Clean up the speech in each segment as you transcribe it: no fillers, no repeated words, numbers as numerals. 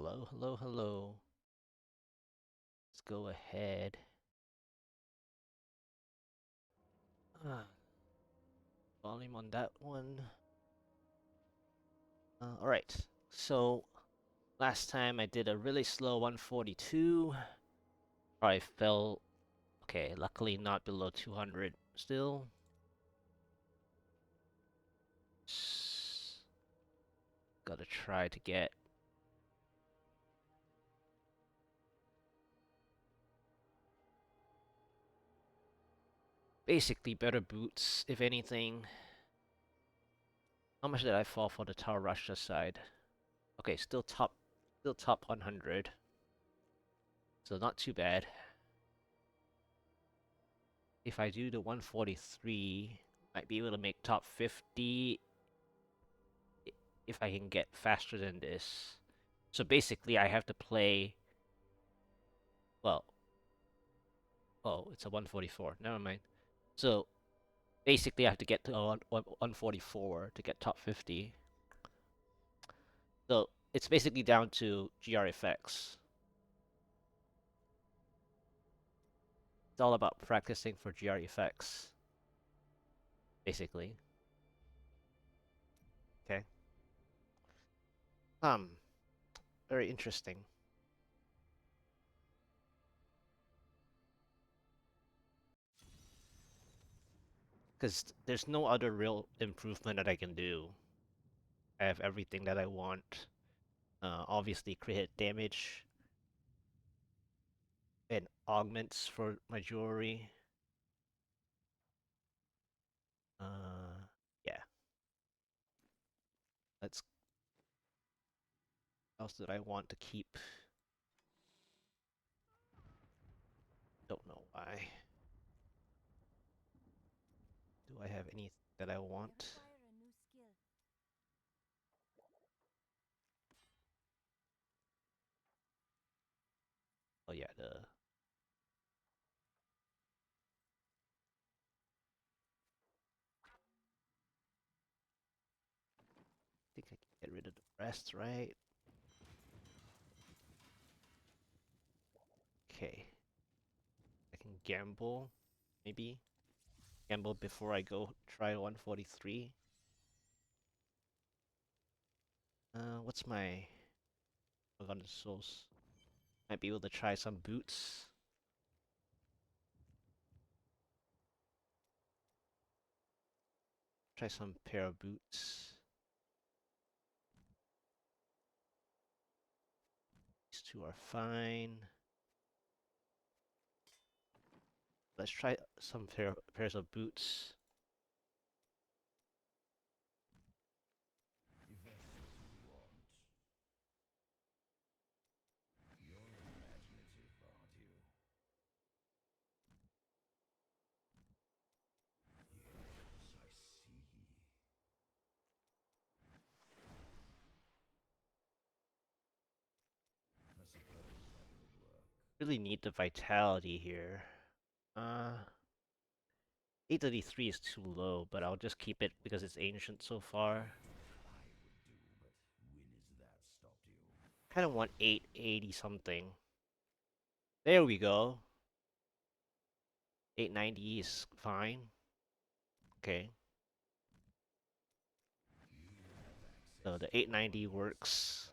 Hello, hello, hello. Let's go ahead. Ah, volume on that one. Alright, so last time I did a really slow 142. I fell, okay, luckily not below 200 still. Gotta try to get basically better boots, if anything. How much did I fall for the Tower Russia side? Okay, still top 100. So not too bad. If I do the 143, might be able to make top 50 if I can get faster than this. So basically I have to play, well, oh, it's a 144. Never mind. So basically I have to get to 144 to get top 50. So it's basically down to GR effects. It's all about practicing for GR effects, basically. Okay. Um, very interesting. Because there's no other real improvement that I can do. I have everything that I want. Obviously, crit hit damage and augments for my jewelry. Yeah. Let's. What else did I want to keep? Don't know why. Do I have anything that I want? Oh yeah, the. I think I can get rid of the rest, right? Okay. I can gamble, maybe. Gamble before I go try 143. What's my Forgotten Souls? Might be able to try some boots. Try some pair of boots. These two are fine. Let's try some pairs of boots. Really need the vitality here. Uh, 833 is too low, but I'll just keep it because it's ancient so far. Kind of want 880 something. There we go. 890 is fine. Okay. So the 890 works.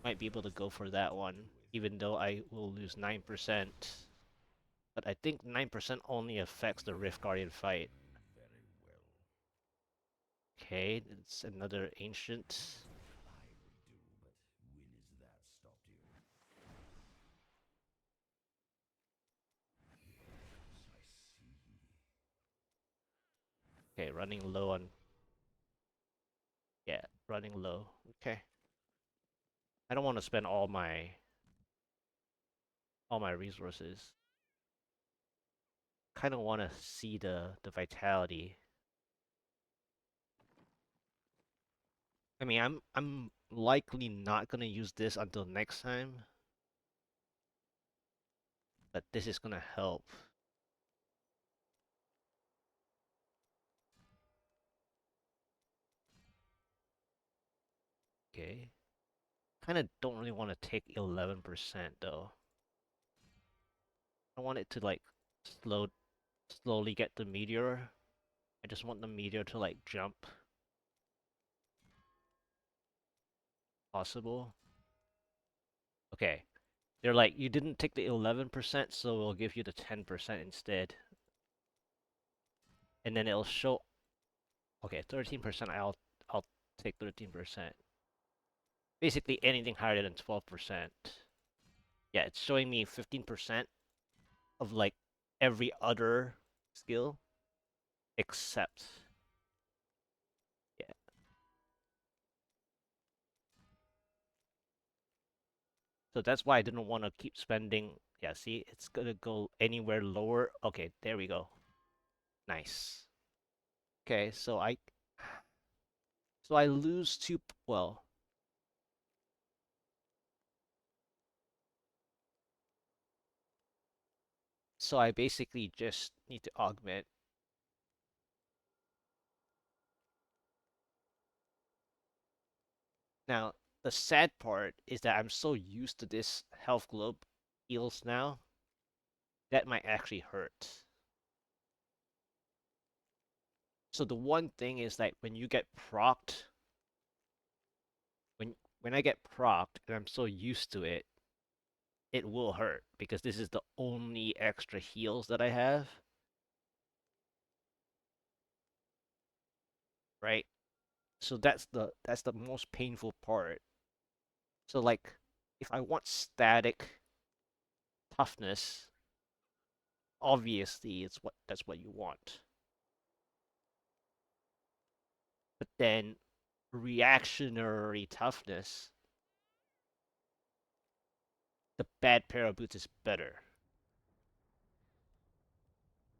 Might be able to go for that one, even though I will lose 9%. But I think 9% only affects the Rift Guardian fight. Okay, it's another ancient. Okay, running low on. Yeah, running low. Okay. I don't want to spend all my resources. Kind of want to see the vitality. I mean, I'm likely not gonna use this until next time, but this is gonna help. Okay. kind of don't really want to take 11% though. I want it to like slowly get the meteor. I just want the meteor to like jump. Possible. Okay. They're like, you didn't take the 11%, so we'll give you the 10% instead. And then it'll show. Okay, 13%. I'll take 13%. Basically anything higher than 12%. Yeah, it's showing me 15% of like every other skill except, yeah. So that's why I didn't want to keep spending. Yeah, see, it's gonna go anywhere lower. Okay, there we go. Nice. Okay, so I lose two. Well, so I basically just need to augment. Now, the sad part is that I'm so used to this health globe heals now that might actually hurt. So the one thing is like when you get procced, when I get procced and I'm so used to it, it will hurt because this is the only extra heals that I have, right? So that's the most painful part. So like if I want static toughness, obviously that's what you want. But then reactionary toughness, the bad pair of boots is better.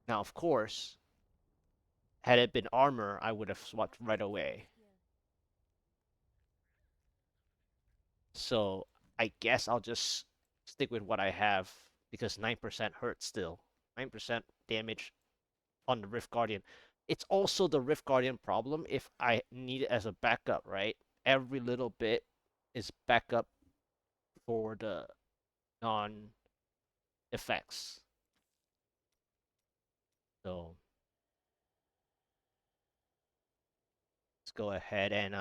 Now of course, had it been armor, I would have swapped right away. So I guess I'll just stick with what I have because 9% hurts still. 9% damage on the Rift Guardian. It's also the Rift Guardian problem if I need it as a backup, right? Every little bit is backup for the non effects. So let's go ahead and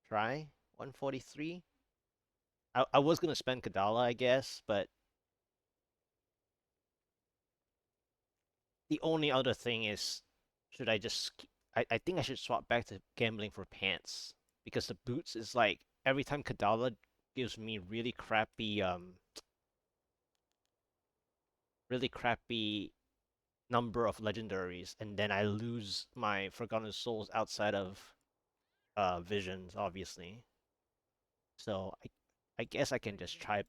try 143. I was gonna spend Kadala, I guess, but the only other thing is, should I just? I think I should swap back to gambling for pants because the boots is like every time Kadala gives me really crappy number of legendaries, and then I lose my Forgotten Souls outside of visions, obviously. So I guess I can just try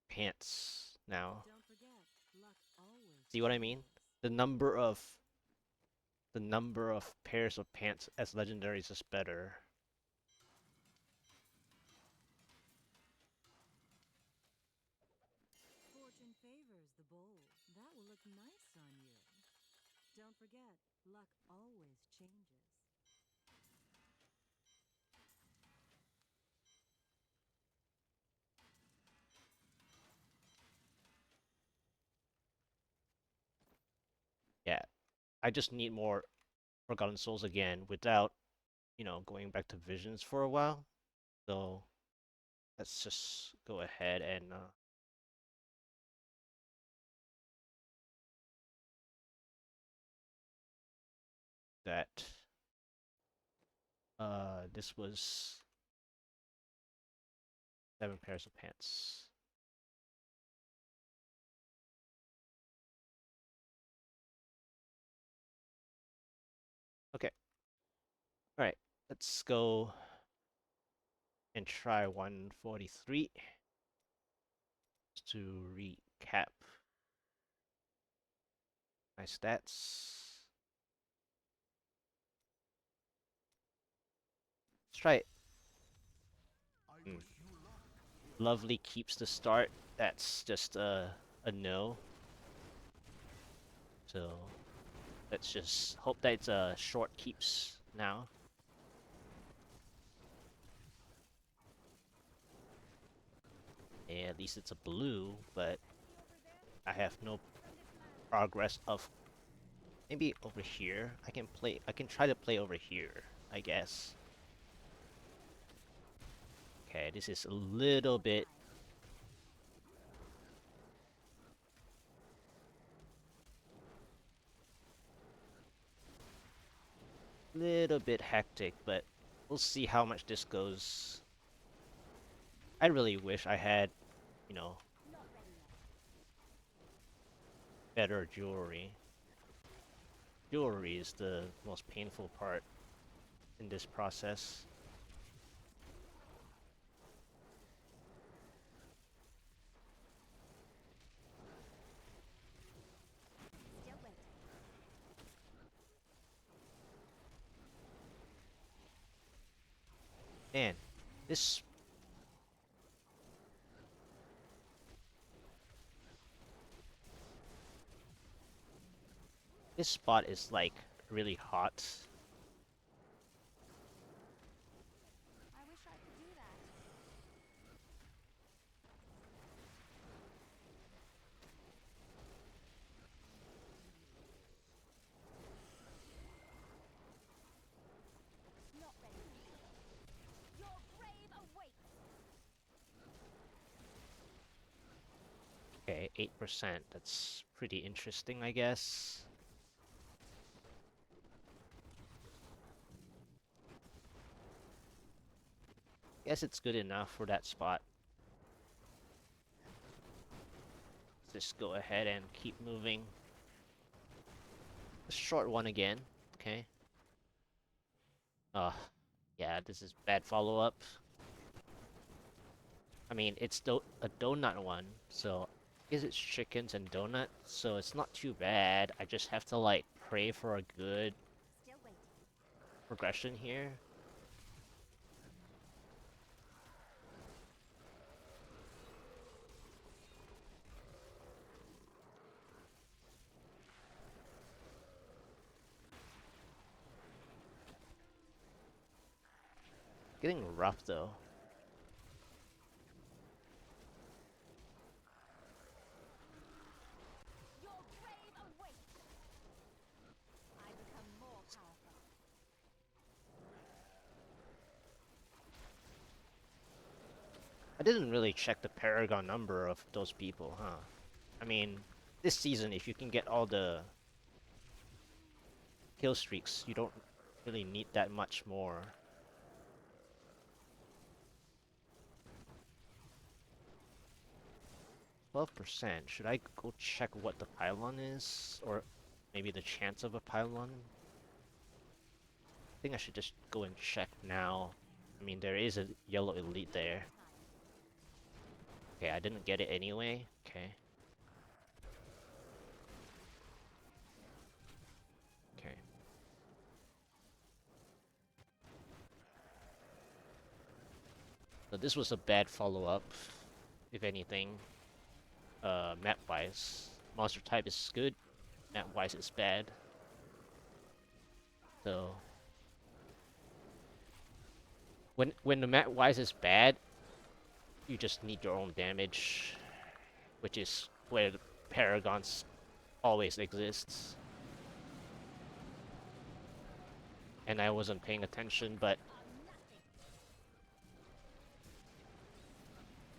pants now. See what I mean? The number of the number of pairs of pants as legendaries is better. Fortune favors the bold. That will look nice on you. Don't forget, luck always changes. Yeah, I just need more Forgotten Souls again without, going back to visions for a while. So let's just go ahead and that. This was 7 pairs of pants. Okay. All right. Let's go and try 143 to recap my stats. Let's try it. Mm. Lovely keeps the start. That's just a no. So let's just hope that it's a short keeps now. Yeah, at least it's a blue, but I have no progress of maybe over here. I can try to play over here, I guess. Okay, this is a little bit hectic, but we'll see how much this goes. I really wish I had, you know, better jewelry. Jewelry is the most painful part in this process. Still waiting. Man, this this spot is like really hot. I wish I could do that. Not ready. Your grave awaits. Okay, 8%. That's pretty interesting, I guess. Guess it's good enough for that spot. Let's just go ahead and keep moving. A short one again. Okay. Yeah, this is bad follow-up. I mean, it's a donut one, so I guess it's chickens and donuts, so it's not too bad. I just have to like pray for a good Still waiting. progression here. Getting rough though. Your grave awaits. I become more powerful. I didn't really check the Paragon number of those people, huh? I mean, this season, if you can get all the kill streaks, you don't really need that much more. 12%. Should I go check what the pylon is? Or maybe the chance of a pylon? I think I should just go and check now. I mean, there is a yellow elite there. Okay, I didn't get it anyway. Okay. Okay. So this was a bad follow-up, if anything. Map-wise. Monster type is good. Map-wise is bad. So when the map-wise is bad, you just need your own damage, which is where the Paragons always exists. And I wasn't paying attention, but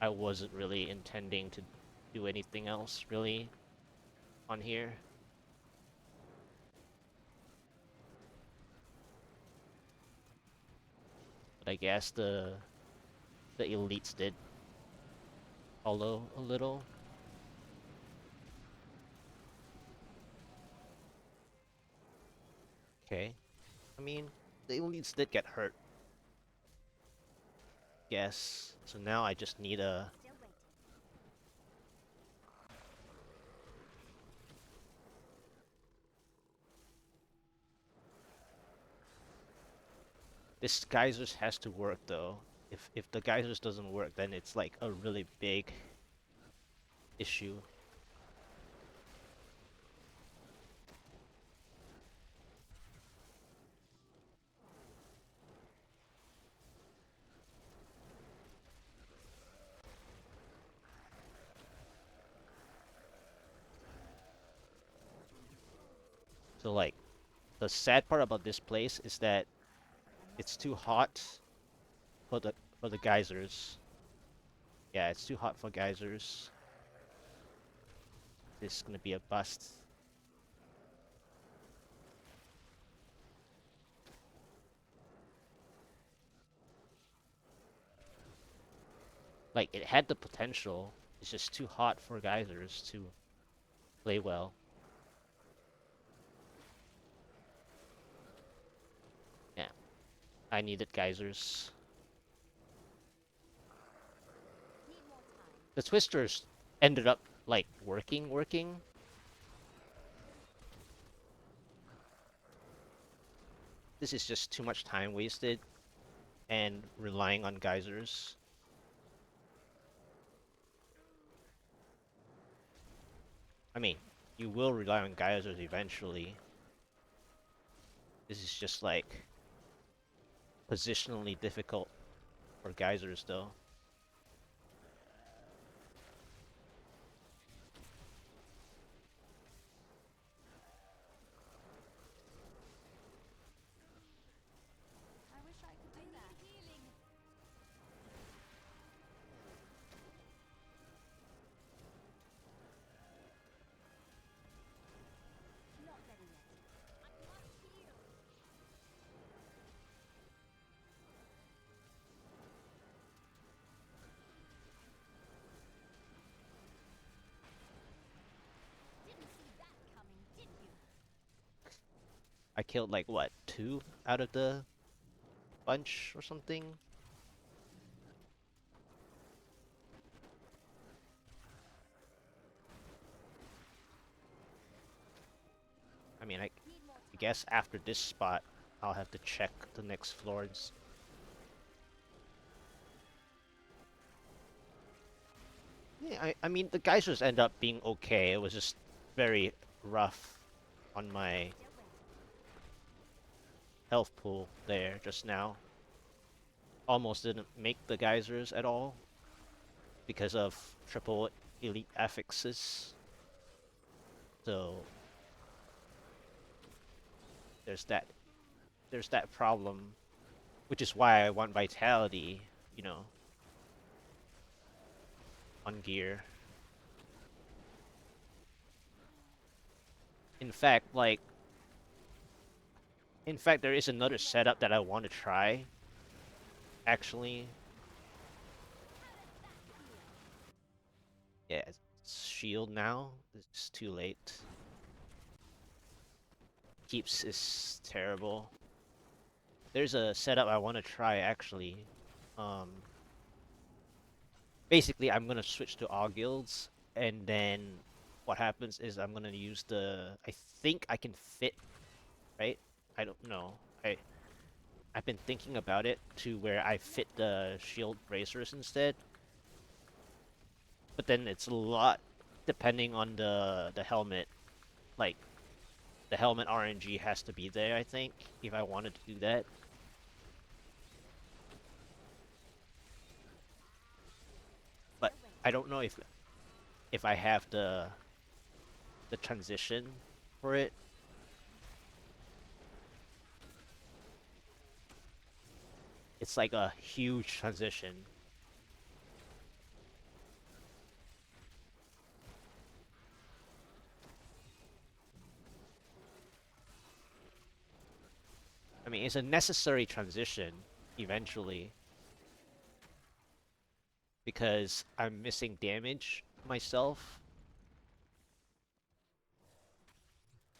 I wasn't really intending to do anything else, really, on here. But I guess the elites did follow a little. Okay. I mean, the elites did get hurt. Guess. So now I just need a... Still waiting. This geysers has to work though. If the geysers doesn't work, then it's like a really big issue. So like, the sad part about this place is that it's too hot for the geysers. Yeah, it's too hot for geysers. This is gonna be a bust. Like, it had the potential. It's just too hot for geysers to play well. Yeah, I needed geysers. The twisters ended up like working. This is just too much time wasted and relying on geysers. I mean, you will rely on geysers eventually. This is just like positionally difficult for geysers though. I wish I could do that. Healing. Not ready yet. I must heal. Didn't see that coming, did you? I killed like what, 2 out of the bunch or something? I mean, I guess after this spot, I'll have to check the next floors. Yeah, I mean, the geysers end up being okay. It was just very rough on my health pool there just now. Almost didn't make the geysers at all because of triple elite affixes. So there's that problem, which is why I want vitality, you know, on gear. In fact, like, there is another setup that I want to try. Actually, yeah, it's shield now. It's too late. Keeps is terrible. There's a setup I want to try actually. Um, Basically, I'm gonna switch to all guilds, and then what happens is I'm gonna use the. I think I can fit, right? I don't know. I've been thinking about it to where I fit the shield bracers instead, but then it's a lot depending on the helmet. Like the helmet RNG has to be there, I think, if I wanted to do that. But I don't know if I have the transition for it. It's like a huge transition. I mean, it's a necessary transition eventually because I'm missing damage myself.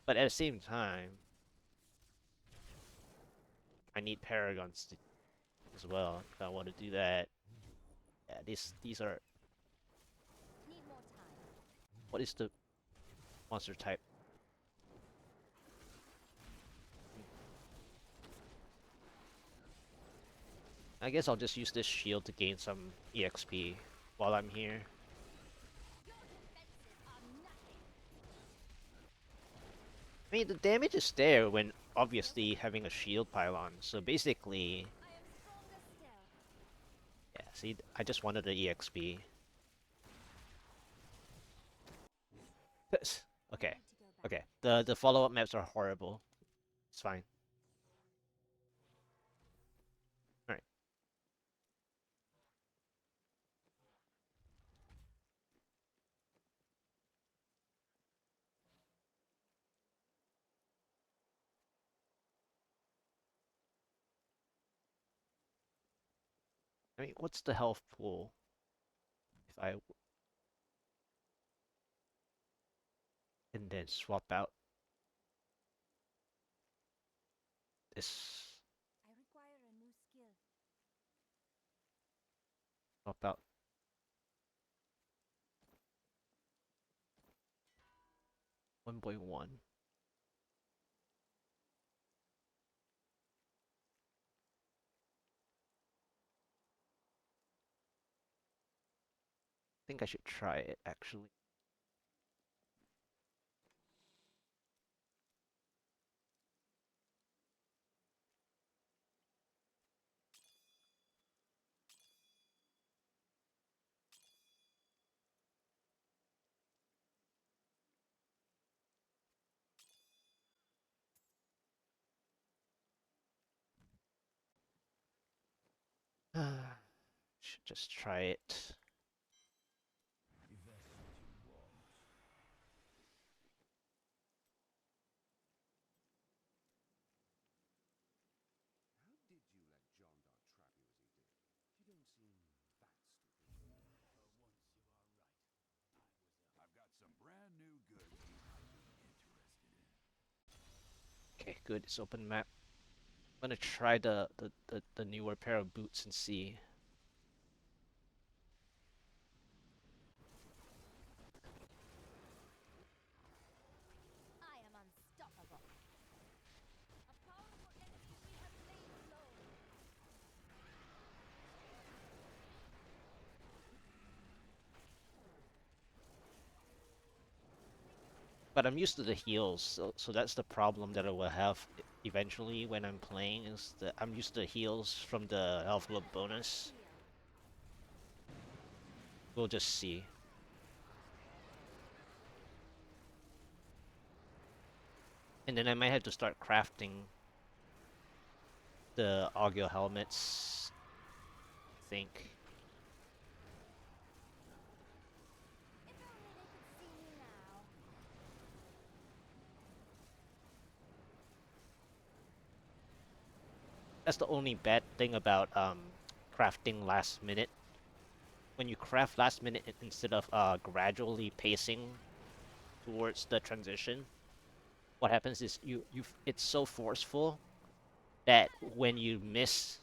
But at the same time, I need paragons as well if I want to do that. Yeah, these are. Need more time. What is the monster type? I guess I'll just use this shield to gain some EXP while I'm here. Your defenses are nothing. I mean, the damage is there when obviously having a shield pylon. So basically, I am stronger still. yeah, see, I just wanted the EXP. Okay. Need to go Okay, the follow-up maps are horrible. It's fine. Alright. I mean, what's the health pool? If I and then swap out this, I require a new skill. swap out 1.1. I think I should try it actually. Should just try it. How did you let John Doe trap you as he did? You don't seem that stupid. For once you are right. I've got some brand new goods you might be interested in. Okay, good. It's open map. I'm gonna try the newer pair of boots and see. I am unstoppable. A powerful enemy we have laid low. But I'm used to the heals, so that's the problem that I will have eventually when I'm playing is that I'm used to heals from the health globe bonus. We'll just see. And then I might have to start crafting the audio helmets, I think. If only they could see me now. That's the only bad thing about crafting last minute. When you craft last minute instead of gradually pacing towards the transition, what happens is it's so forceful that when you miss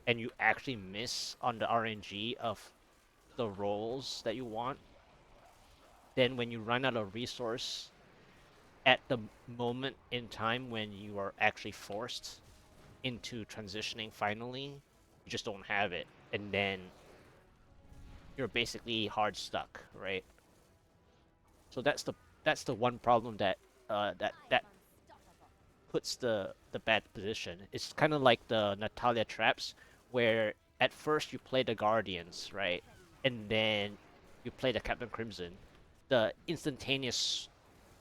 and you actually miss on the RNG of the rolls that you want, then when you run out of resource at the moment in time when you are actually forced into transitioning finally, you just don't have it. And then you're basically hard stuck, right? So that's the one problem that I am unstoppable. puts the bad position. It's kind of like the Natalia traps, where at first you play the Guardians, right, and then you play the Captain Crimson. The instantaneous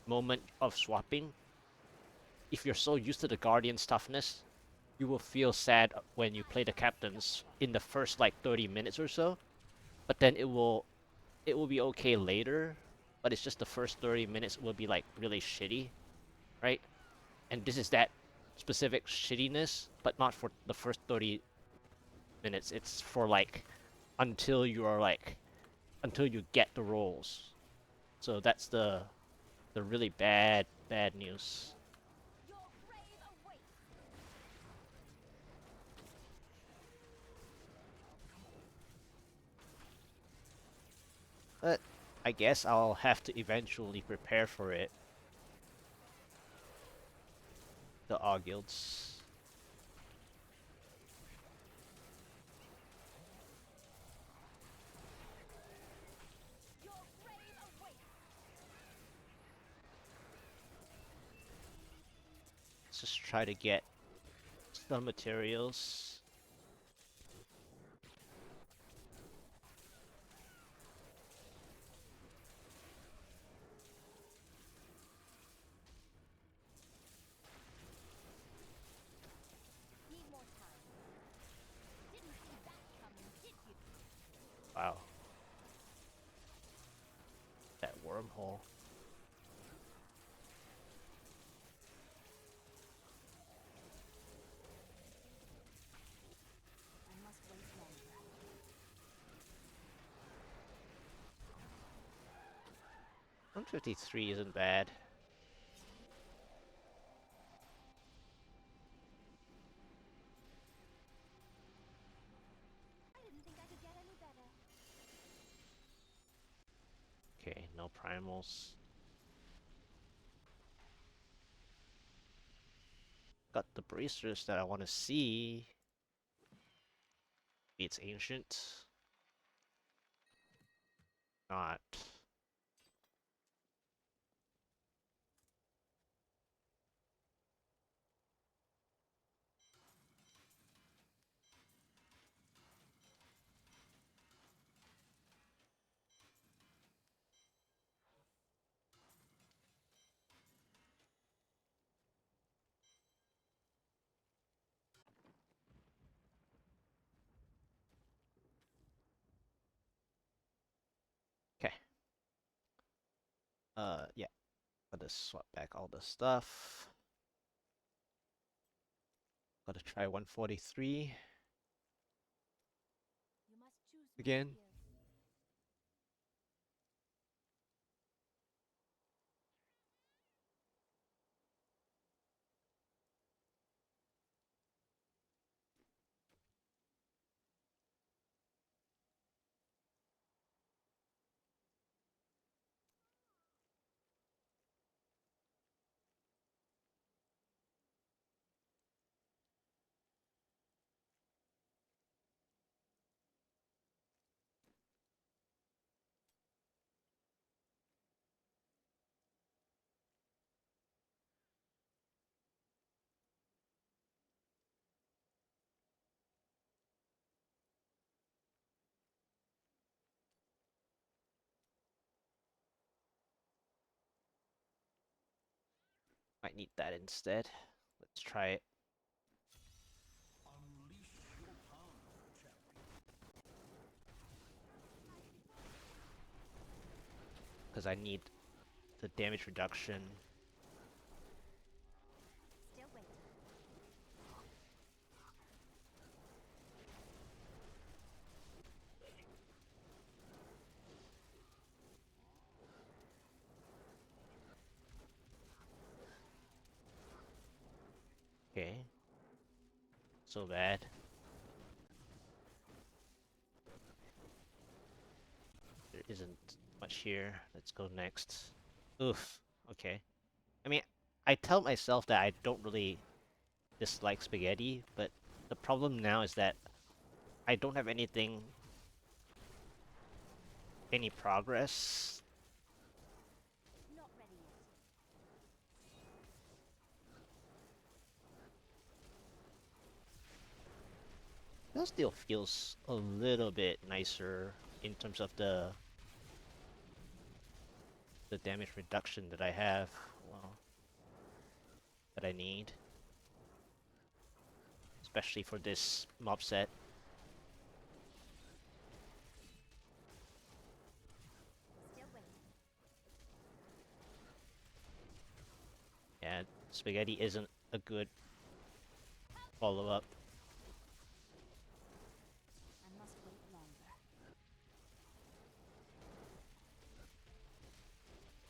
moment of swapping, if you're so used to the Guardian's toughness, you will feel sad when you play the Captains in the first like 30 minutes or so. But then it will be okay later. But it's just the first 30 minutes will be like really shitty, right? And this is that specific shittiness, but not for the first 30 minutes. It's for like until you are like until you get the rolls. So that's the really bad news. Your grave awaits. But I guess I'll have to eventually prepare for it. The Augilds. Your grave awaits. Let's just try to get some materials. Wow. That wormhole. I must wait longer. 153 isn't bad. I didn't think I could get any better. Okay, no primals. Got the bracers that I want to see. It's ancient. Not. Okay. Yeah. Gotta swap back all the stuff. Gotta try 143 You must choose my again. skill. Might need that instead. Let's try it. Unleash your power, champion. Because I need the damage reduction. Still waiting. Okay. So bad. There isn't much here. Let's go next. Oof. Okay. I mean, I tell myself that I don't really dislike spaghetti, but the problem now is that I don't have any progress. Not ready yet. That still feels a little bit nicer in terms of the damage reduction that I have. Well, that I need. Especially for this mob set. Still waiting. And spaghetti isn't a good follow-up. I must wait longer.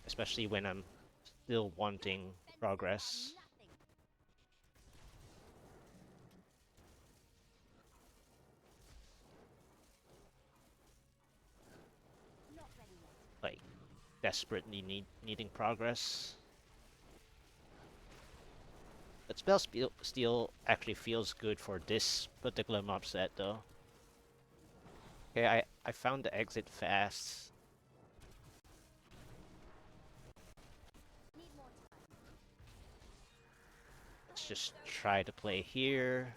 Especially when I'm still wanting Fences progress. are nothing. Not ready yet. Like, desperately needing progress. But Steel actually feels good for this particular mob set, though. Okay, I found the exit fast. Need more time. Let's just try to play here.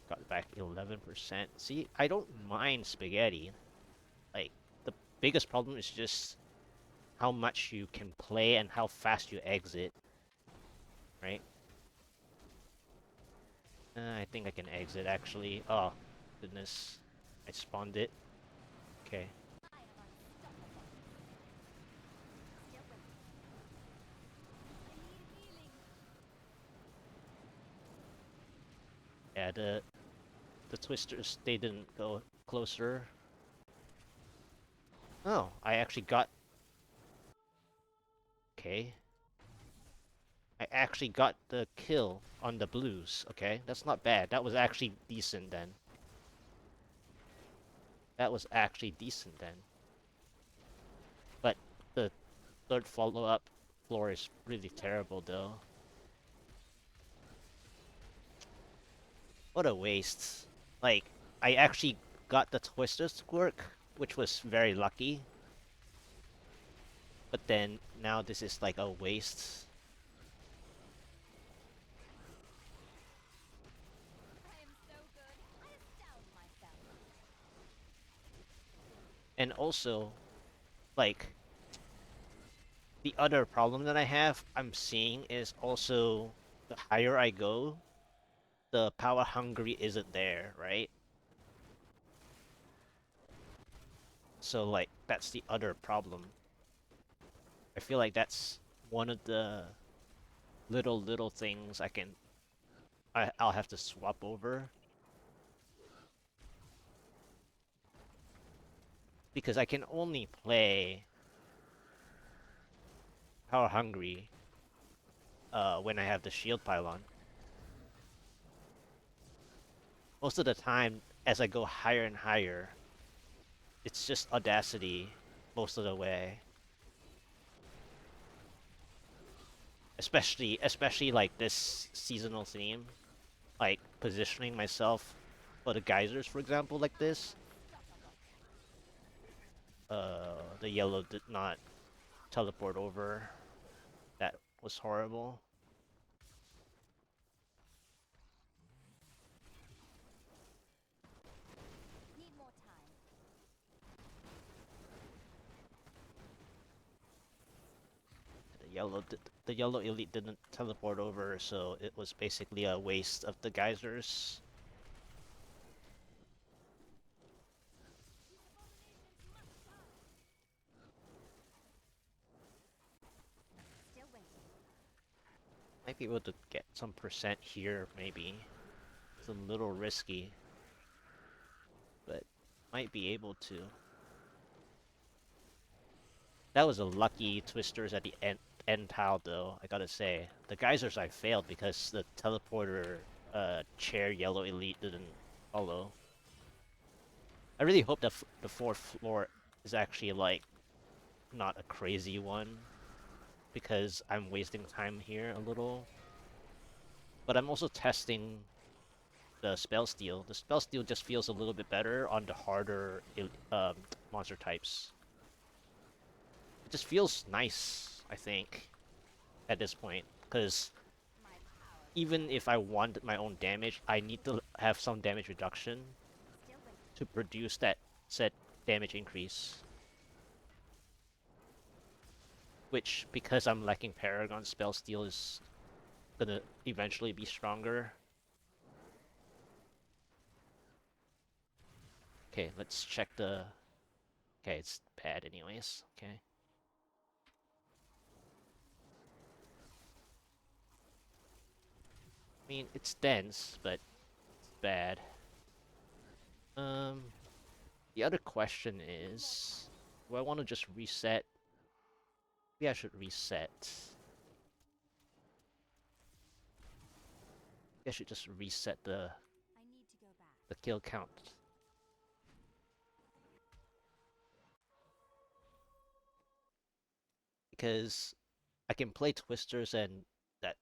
Got back 11%. See, I don't mind spaghetti. Like, the biggest problem is just how much you can play and how fast you exit. Right? think I can exit actually. Oh, goodness. I spawned it. Okay. Yeah, the twisters, they didn't go closer. Oh, I actually got... Okay. I actually got the kill on the blues. Okay, that's not bad. That was actually decent then. That was actually decent then. But the third follow-up floor is really terrible though. What a waste. Like, I actually got the twisters to work, which was very lucky. But then, now this is like a waste. And also, like, the other problem that I'm seeing is also the higher I go, the power hungry isn't there, right? So like that's the other problem. I feel like that's one of the little things I'll have to swap over because I can only play power hungry when I have the shield pylon. Most of the time as I go higher and higher, it's just audacity most of the way. Especially like this seasonal theme, like positioning myself for the geysers, for example, like this. The yellow did not teleport over. That was horrible. The yellow elite didn't teleport over, so it was basically a waste of the geysers. Might be able to get some percent here, maybe. It's a little risky, but might be able to. That was a lucky twisters at the end tile, though, I gotta say. The geysers I failed because the teleporter chair yellow elite didn't follow. I really hope that the fourth floor is actually, like, not a crazy one, because I'm wasting time here a little. But I'm also testing the spell steal. The spell steal just feels a little bit better on the harder monster types. It just feels nice, I think, at this point, because even if I want my own damage, I need to have some damage reduction to produce that said damage increase. Which, because I'm lacking Paragon, spell steal is gonna eventually be stronger. Okay, let's check the... Okay, it's bad anyways. Okay. I mean, it's dense, but it's bad. The other question is... Do I want to just reset? Maybe I should reset. Maybe I should just reset the kill count. Because I can play twisters and that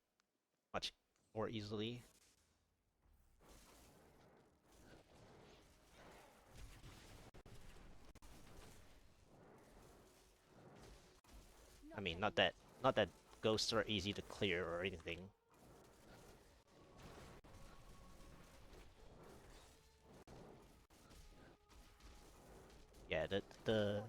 much more easily. I mean, not that ghosts are easy to clear or anything. Yeah, the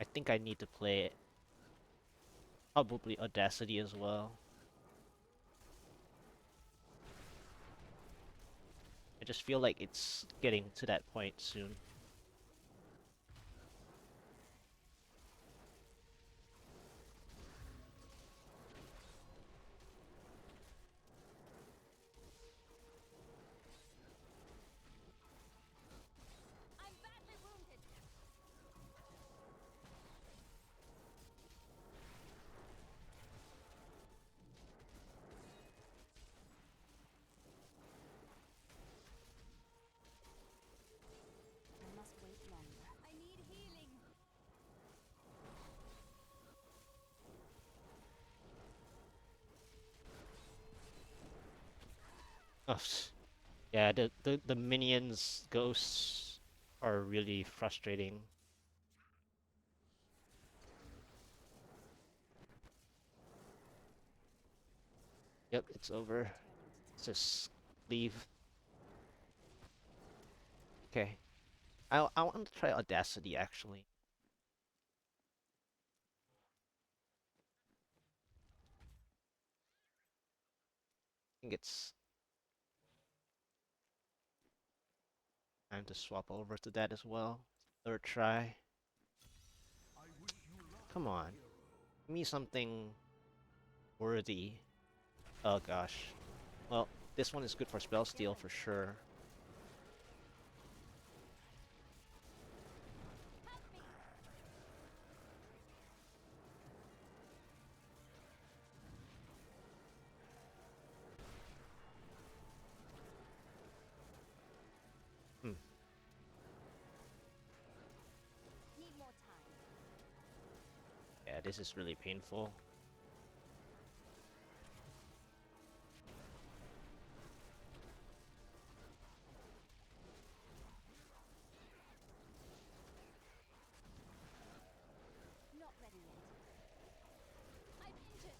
I think I need to play probably Audacity as well. I just feel like it's getting to that point soon. I'm badly wounded. I must wait longer. I need healing. Oh, yeah, the minions ghosts are really frustrating. Yep, it's over. Let's just leave. Okay. I want to try Audacity actually. I think it's time to swap over to that as well. Third try. I wish you luck, Come on. hero. Give me something worthy. Oh gosh. Well, this one is good for spell steal for sure. Help me. Hmm. Need more time. Yeah, this is really painful. Not ready yet. I'm injured.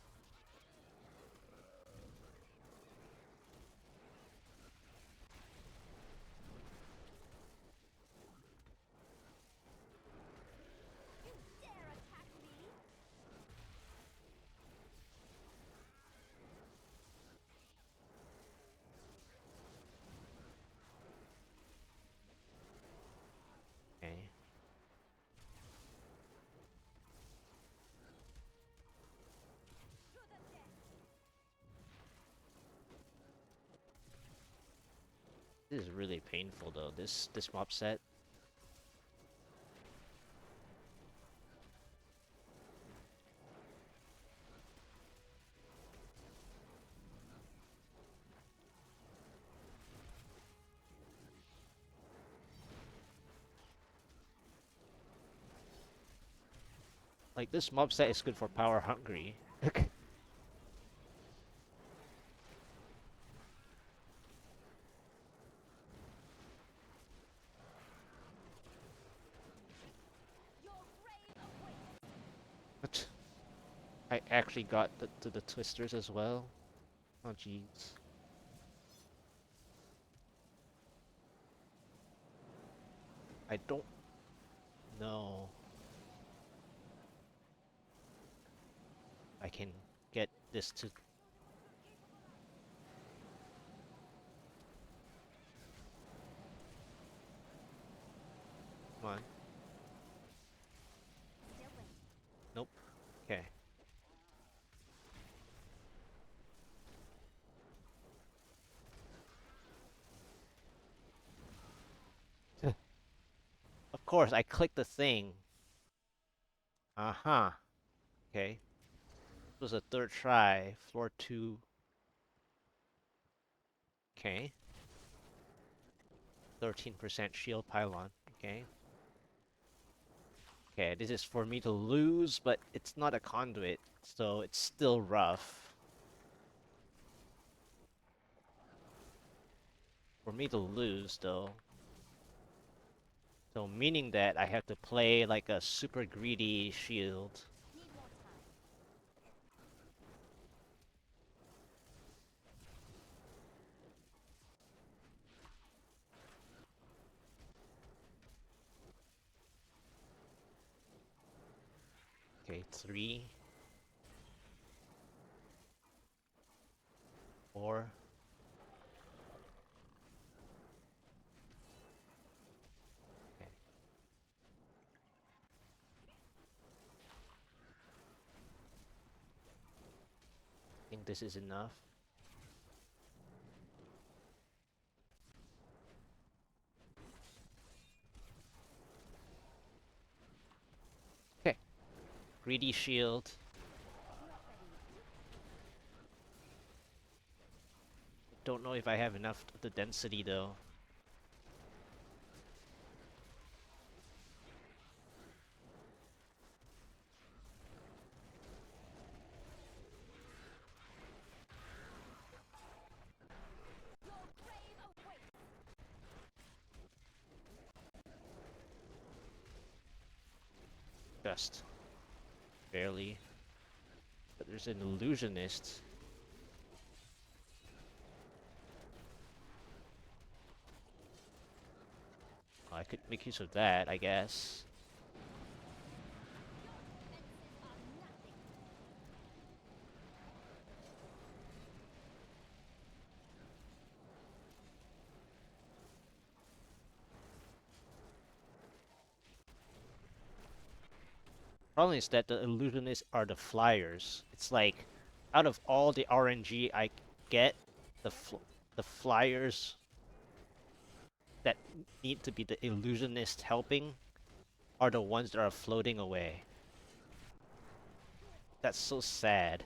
You dare attack me? Okay. To the death. This is really painful though. This mob set. Like this mob set is good for power hungry. Your grave awaits. What? I actually got to the twisters as well. Oh jeez. I don't know if I can get this to come on. Still waiting. Nope. Okay. Of course, I clicked the thing. Uh-huh. Okay. This was a third try. Floor 2. Okay. 13% shield pylon. Okay. Okay, this is for me to lose, but it's not a conduit, so it's still rough. For me to lose, though. So meaning that I have to play like a super greedy shield. Need more time. Okay, 3, 4. Okay. I think this is enough. Okay. Greedy shield. Don't know if I have enough of the density though. Just barely. But there's an illusionist. I could make use of that, I guess. Problem is that the illusionists are the flyers. It's like, out of all the RNG I get, the flyers that need to be the illusionist helping are the ones that are floating away. That's so sad.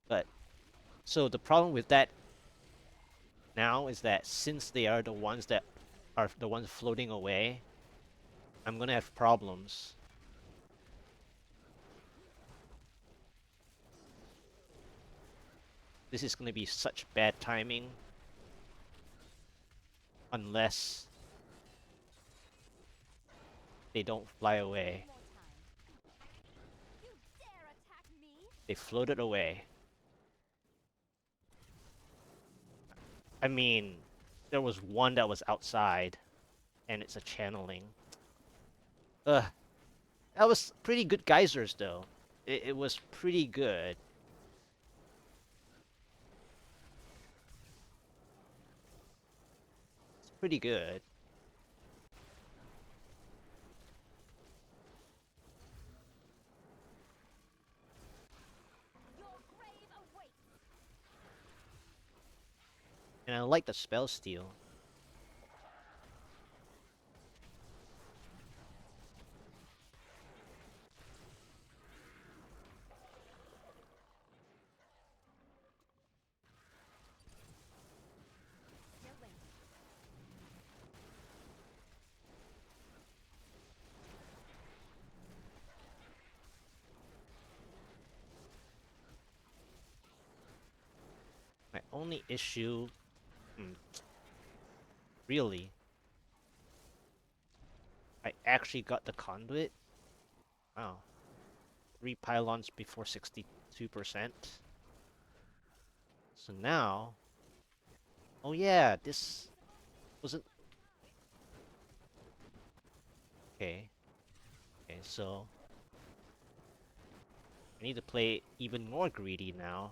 But, so the problem with that now is that since they are the ones that are the ones floating away, I'm gonna have problems. This is gonna be such bad timing. Unless they don't fly away. They floated away. I mean, there was one that was outside, and it's a channeling. Ugh. That was pretty good geysers, though. It was pretty good. It's pretty good. And I like the spell steal. My only issue... really? I actually got the conduit? Wow. 3 pylons before 62%. So now... Oh yeah, this wasn't... Okay. Okay, so... I need to play even more greedy now.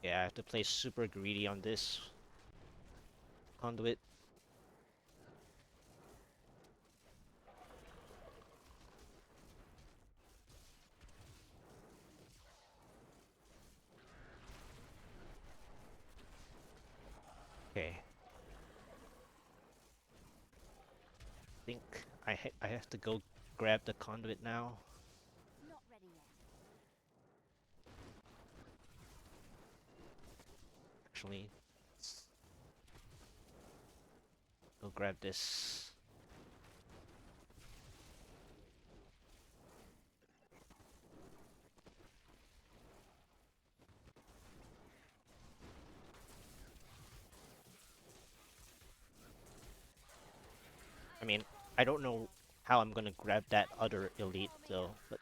Yeah, I have to play super greedy on this conduit. Okay. I think I have to go grab the conduit now. Actually, let's go grab this. I don't know how I'm gonna grab that other elite though, but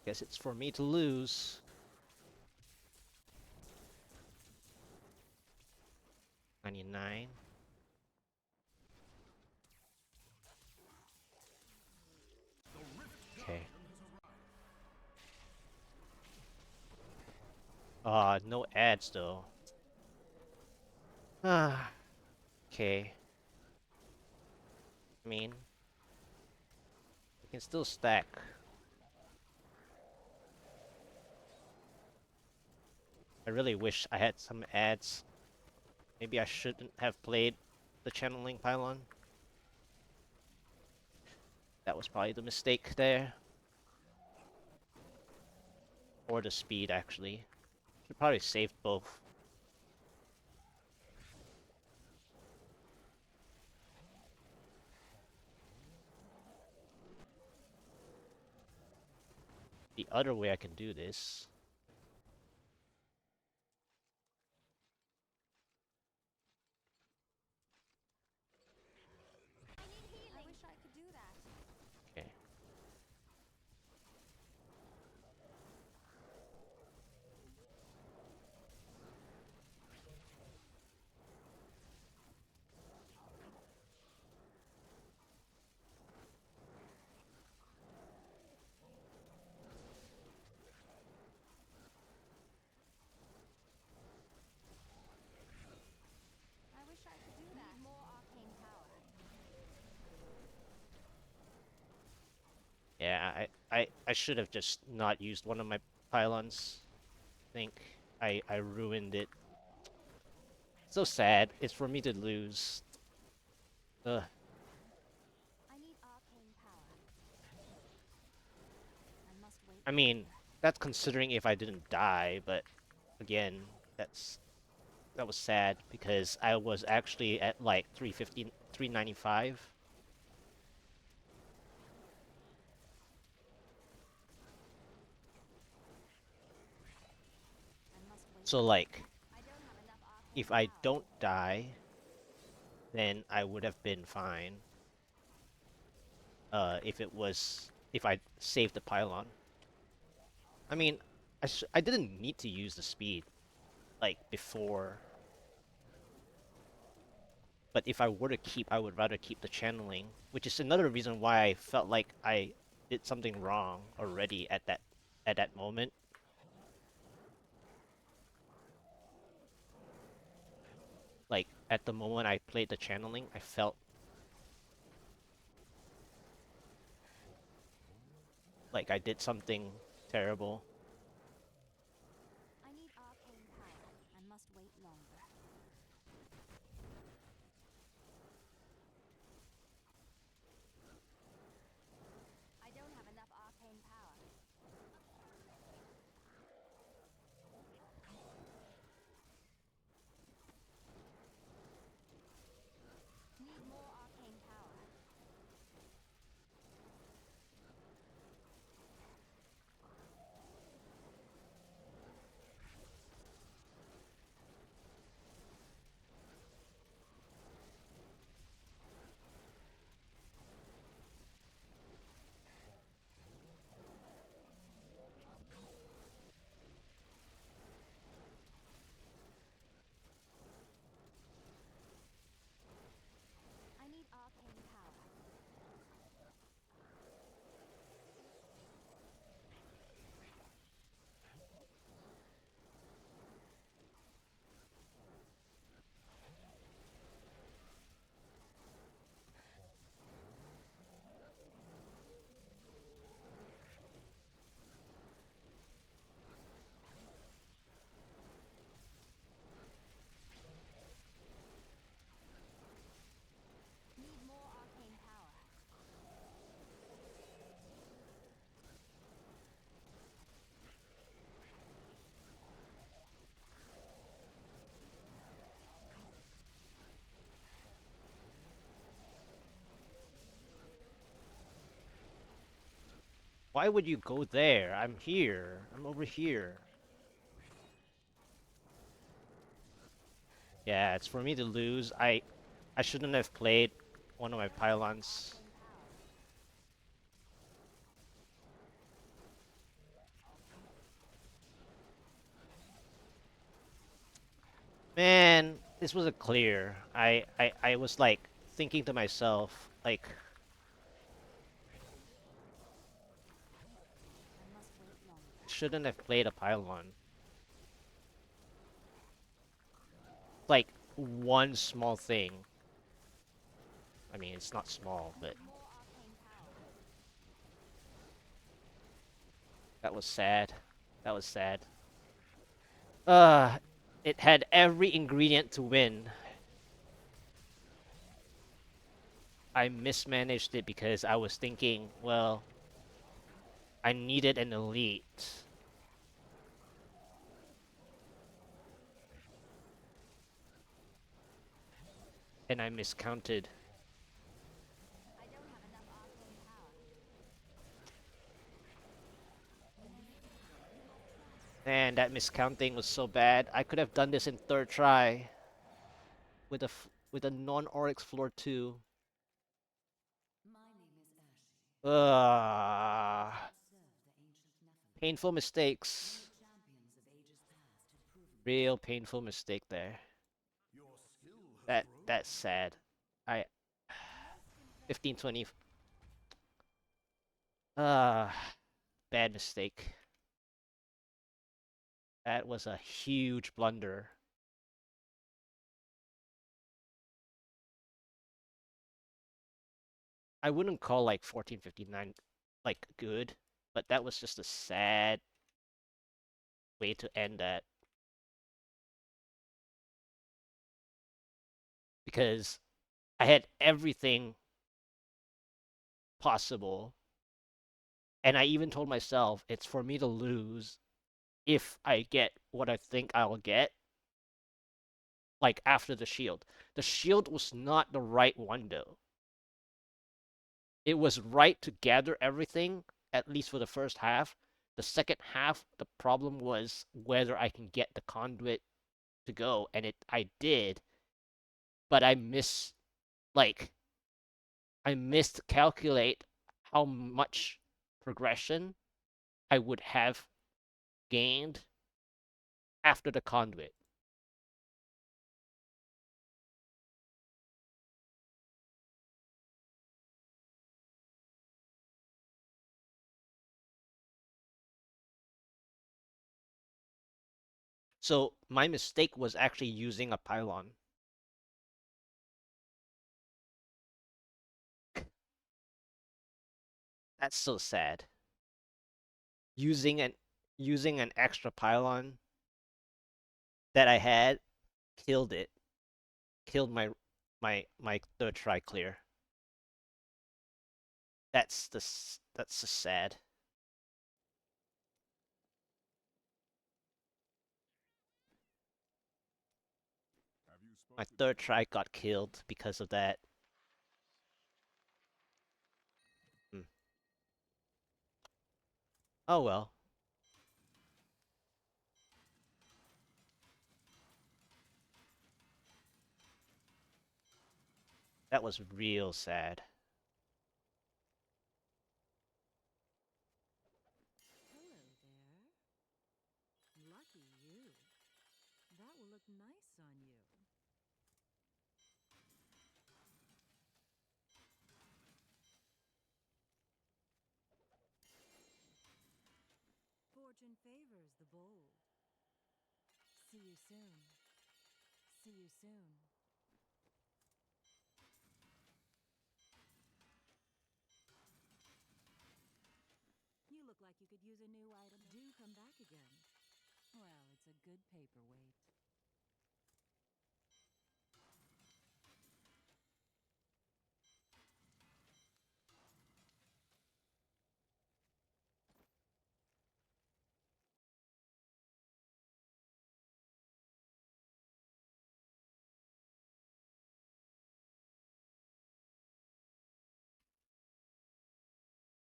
guess it's for me to lose. $99. Okay. No ads though. Ah, okay. I mean, we can still stack. I really wish I had some ads. Maybe I shouldn't have played the channeling pylon. That was probably the mistake there. Or the speed, actually. Should probably save both. The other way I can do this. I wish I could do that. Okay. I wish I could do that. Need more arcane power. Yeah, I should have just not used one of my pylons. I think I ruined it. So sad. It's for me to lose. Ugh. I need arcane power. I must wait. I mean, that's considering if I didn't die, but again, that was sad because I was actually at like 350, 395. I must wait. So like, I don't have enough arcane if I power. don't die, then I would have been fine. If I saved the pylon. I mean, I didn't need to use the speed like before. But if I were to keep, I would rather keep the channeling, which is another reason why I felt like I did something wrong already at that moment. Like at the moment I played the channeling, I felt like I did something terrible. I need arcane power. I must wait longer. I don't have enough arcane power. Need more arcane power. Why would you go there? I'm here. I'm over here. Yeah, it's for me to lose. I shouldn't have played one of my pylons. Man, this was a clear. I was like thinking to myself, like, I must wait longer. shouldn't have played a pylon. Like one small thing. I mean, it's not small, but More arcane power. that was sad. That was sad. Uh, it had every ingredient to win. I mismanaged it because I was thinking, well, I needed an elite. And I miscounted. I don't have enough arcane power. Man, that miscounting was so bad. I could have done this in third try with a non-Oryx floor 2. My name is Urshi. Ugh. Serve the ancient Nephilim. Painful mistakes. Champions of ages past had proven Real painful mistake there. Your skill has That's grown. sad. I 15-20. Bad mistake. That was a huge blunder. I wouldn't call like 1459 like good, but that was just a sad way to end that. Because I had everything possible, and I even told myself it's for me to lose if I get what I think I'll get, like after the shield. The shield was not the right one though. It was right to gather everything, at least for the first half. The second half, the problem was whether I can get the conduit to go, and I did, but like I miscalculate how much progression I would have gained after the conduit. So my mistake was actually using a pylon. That's so sad. Using an using an extra pylon that I had killed it. Killed my third try clear. That's so sad. Have you My spoken third to try got killed because of that. Hmm. Oh well. That was real sad. Hello there. Lucky you. That will look nice on you. Fortune favors the bold. See you soon. See you soon. You look like you could use a new item. Do come back again. Well, it's a good paperweight.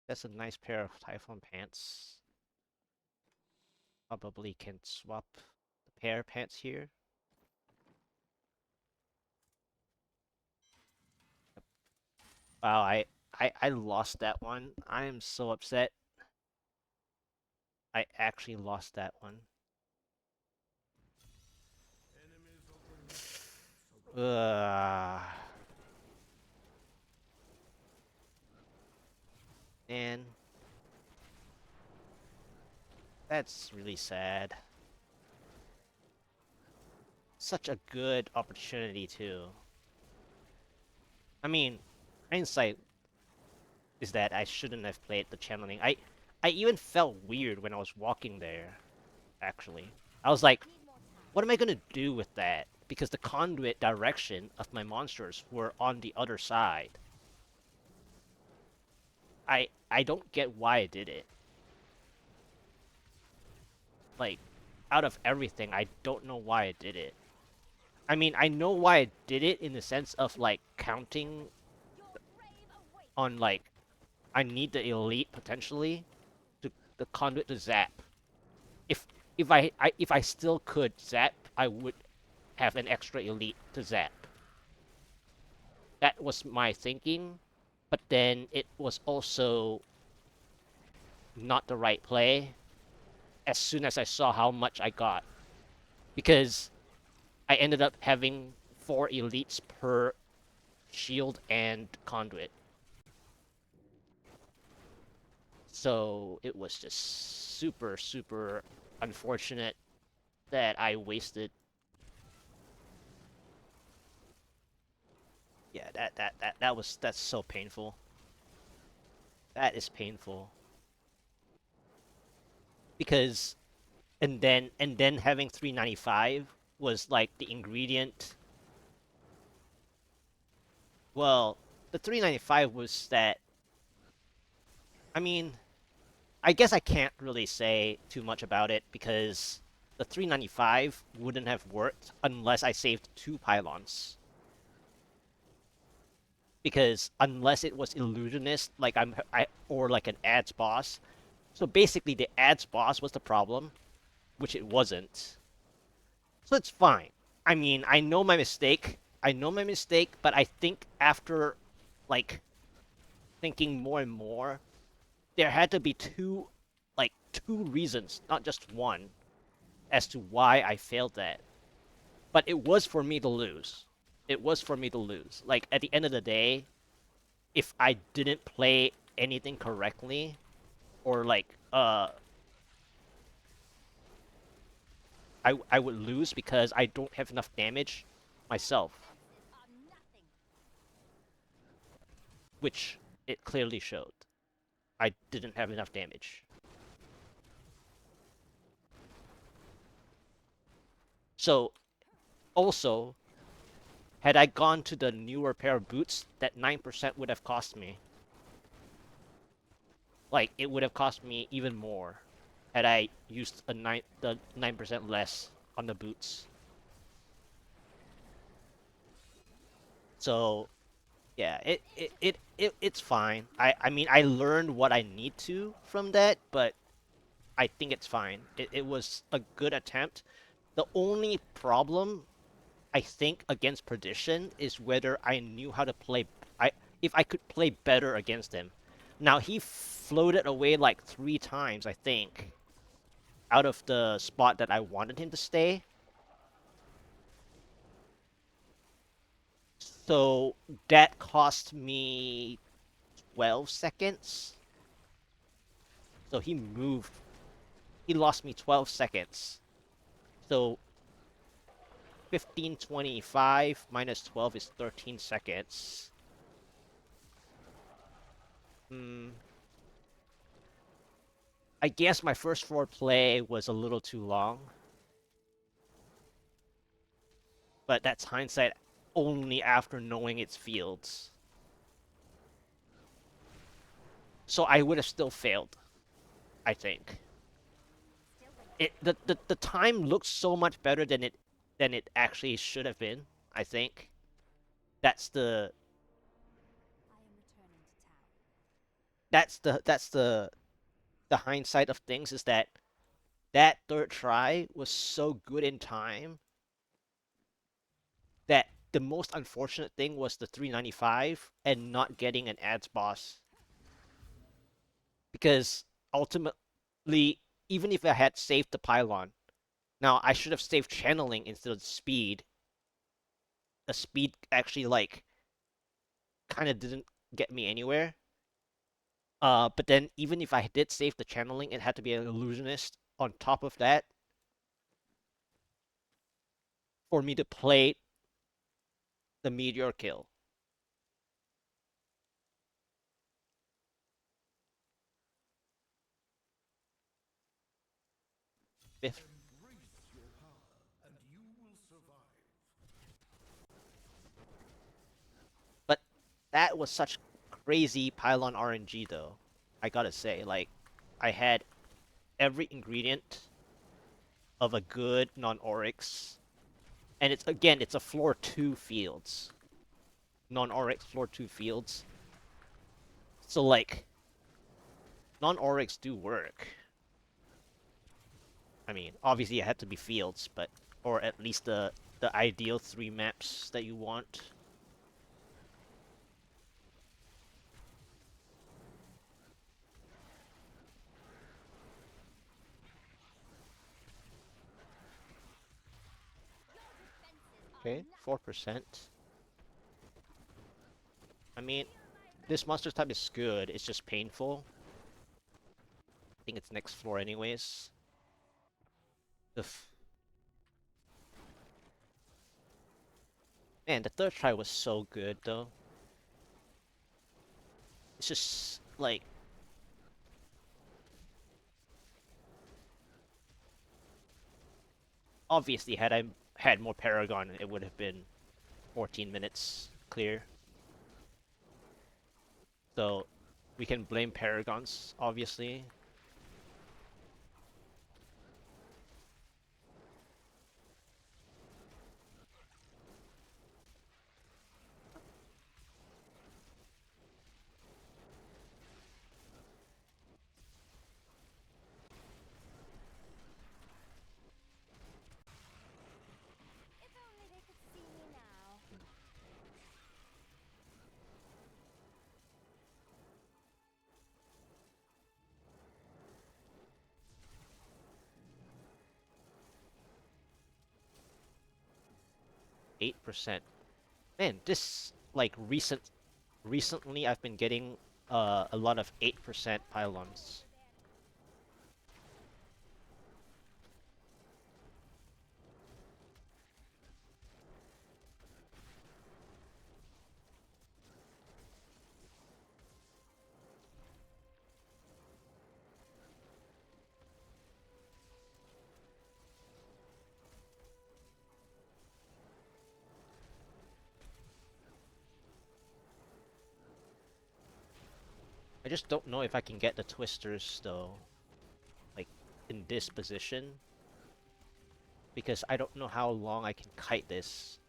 That's a nice pair of Typhon pants. Probably can swap the pair of pants here. Wow, I lost that one. I am so upset. I actually lost that one. Ugh. Man, that's really sad. Such a good opportunity too. I mean, hindsight is that I shouldn't have played the channeling. I even felt weird when I was walking there, actually. I was like, what am I gonna do with that? Because the conduit direction of my monsters were on the other side. I don't get why I did it. Like, out of everything, I don't know why I did it. I mean, I know why I did it in the sense of like counting on like I need the elite potentially to the conduit to zap. If if I still could zap, I would have an extra elite to zap. That was my thinking, but then it was also not the right play as soon as I saw how much I got. Because I ended up having 4 elites per shield and conduit. So it was just super, super unfortunate that I wasted. Yeah, that's so painful. That is painful. Because and then having 395 was like the ingredient. Well, the 395 was that I mean, I guess I can't really say too much about it because the 395 wouldn't have worked unless I saved 2 pylons. Because unless it was illusionist, like or like an ads boss. So basically, the ads boss was the problem, which it wasn't. So it's fine. I mean, I know my mistake. I know my mistake, but I think after, like, thinking more and more, there had to be two reasons, not just one, as to why I failed that. But it was for me to lose. It was for me to lose. Like, at the end of the day, if I didn't play anything correctly, or like I would lose because I don't have enough damage myself, which it clearly showed. I didn't have enough damage. So also, had I gone to the newer pair of boots, that 9% would have cost me. Like it would have cost me even more had I used the 9% less on the boots. So yeah, it's fine. I mean I learned what I need to from that, but I think it's fine. It was a good attempt. The only problem I think against Perdition is whether I knew how to play I if I could play better against him. Now he floated away like 3 times, I think, out of the spot that I wanted him to stay. So that cost me 12 seconds. So he moved. He lost me 12 seconds. So 1525 minus 12 is 13 seconds. Hmm. I guess my first floor play was a little too long. But that's hindsight only after knowing its fields. So I would have still failed, I think. The time looks so much better than it actually should have been, I think. That's the that's the hindsight of things, is that that third try was so good in time that the most unfortunate thing was the 395 and not getting an ads boss, because ultimately, even if I had saved the pylon, now I should have saved channeling instead of speed. The speed actually like kind of didn't get me anywhere. But then even if I did save the channeling, it had to be an illusionist on top of that for me to play the Meteor kill. Fifth. Embrace your power, and you will survive. But that was such crazy pylon RNG though. I gotta say, like, I had every ingredient of a good non-oryx, and it's a floor 2 fields, non-oryx floor 2 fields. So like, non-oryx do work. I mean, obviously it had to be fields, but or at least the ideal 3 maps that you want. Okay, 4%. I mean, this monster type is good. It's just painful. I think it's next floor anyways. Man, the third try was so good though. It's just like, obviously had I had more Paragon, it would have been 14 minutes clear. So we can blame Paragons, obviously. If only they could see me now. 8%. Man, this like recently I've been getting a lot of 8% pylons. I just don't know if I can get the twisters though, like in this position, because I don't know how long I can kite this.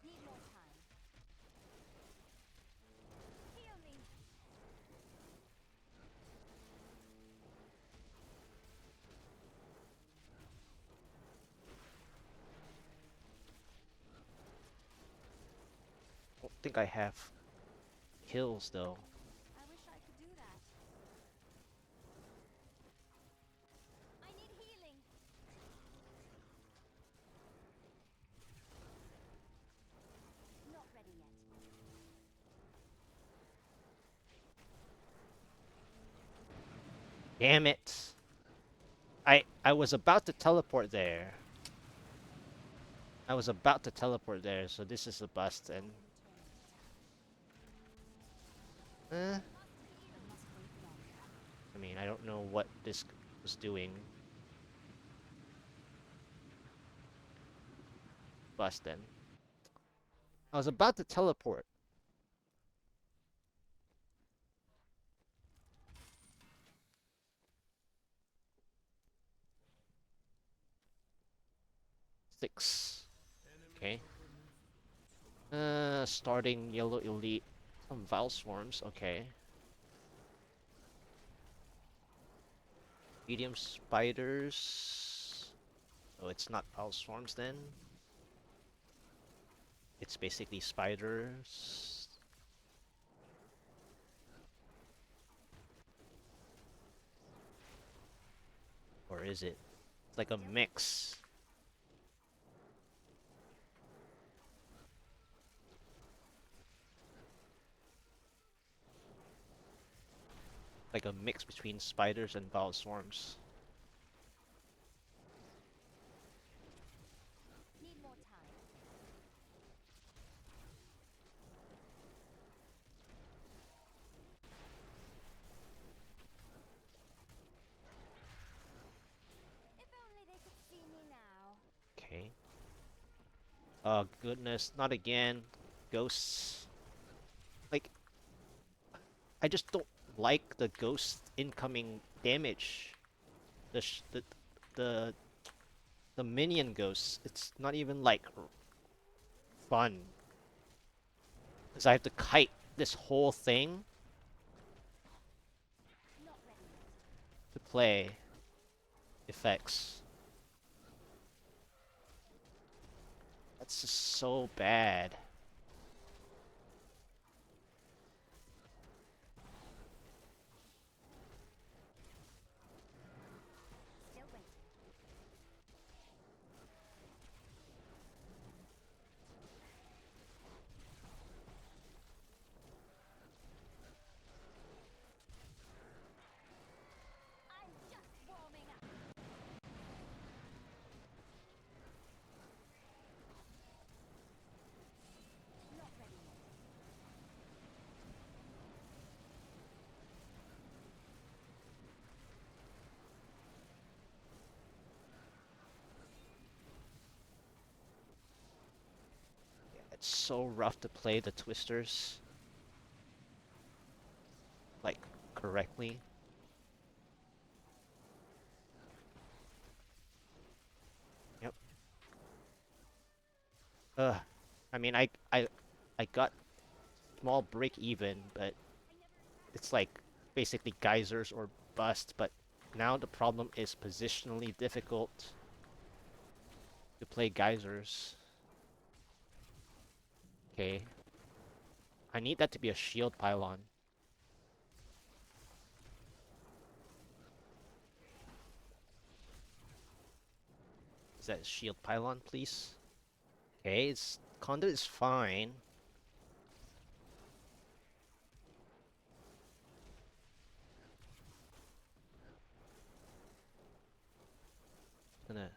Need more time. Heal me. I don't think I have kills though. I wish I could do that. I need healing. Not ready yet. Damn it! I was about to teleport there. I was about to teleport there, so this is a bust and Eh, I mean, I don't know what this was doing. Bust then. I was about to teleport. Six. Okay. Starting yellow elite. Some Vile Swarms, okay. Medium spiders. Oh, it's not Vile Swarms then. It's basically spiders. Or is it? It's like a mix. Like a mix between spiders and Vile Swarms. Need more time. If only they could see me now. Okay. Oh goodness, not again. Ghosts. Like, I just don't like the ghost incoming damage. The sh the the minion ghosts. It's not even like fun. Cause I have to kite this whole thing Not ready yet. to play effects. That's just so bad. Still waiting. I'm just warming up. Not ready yet. It's so rough to play the twisters like correctly. Yep. Ugh. I mean, I got small break even, but it's like basically geysers or bust. But now the problem is positionally difficult to play geysers. Okay. I need that to be a shield pylon. Is that a shield pylon, please? Okay, it's conduit is fine. Gonna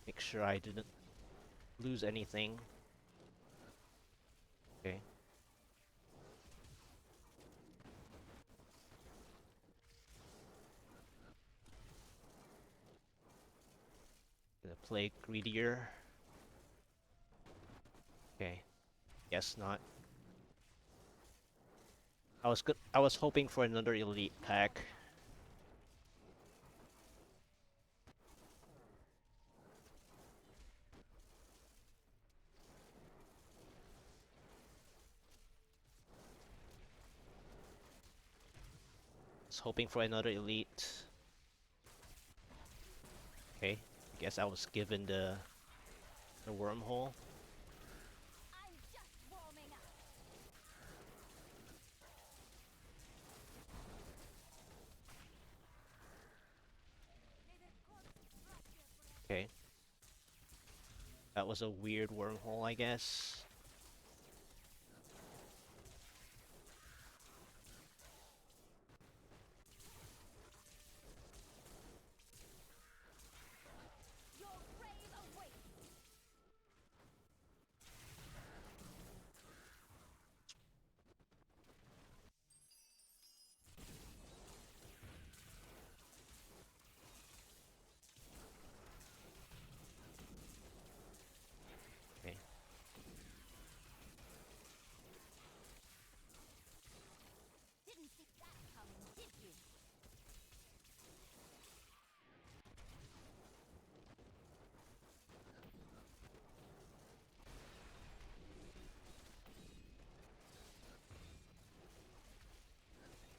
make sure I didn't lose anything. Okay. Gonna play greedier. Okay. Guess not. I was hoping for another elite pack. Was hoping for another elite. Okay. I guess I was given the wormhole. I'm just warming up. Okay. That was a weird wormhole, I guess. Your grave awaits.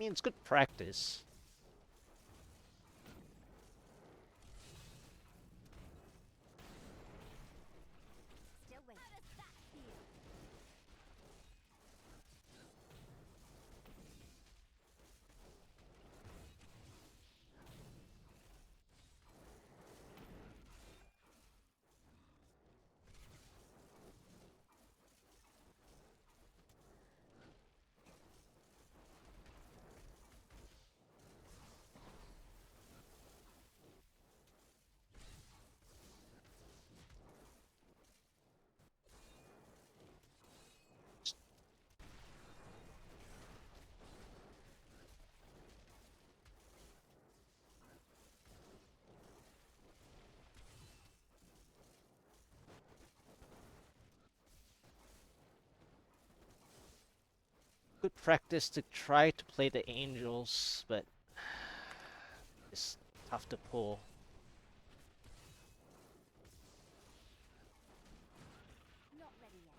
mean, it's good practice. Still waiting. How does that feel? Good practice to try to play the angels, but it's tough to pull. Not ready yet.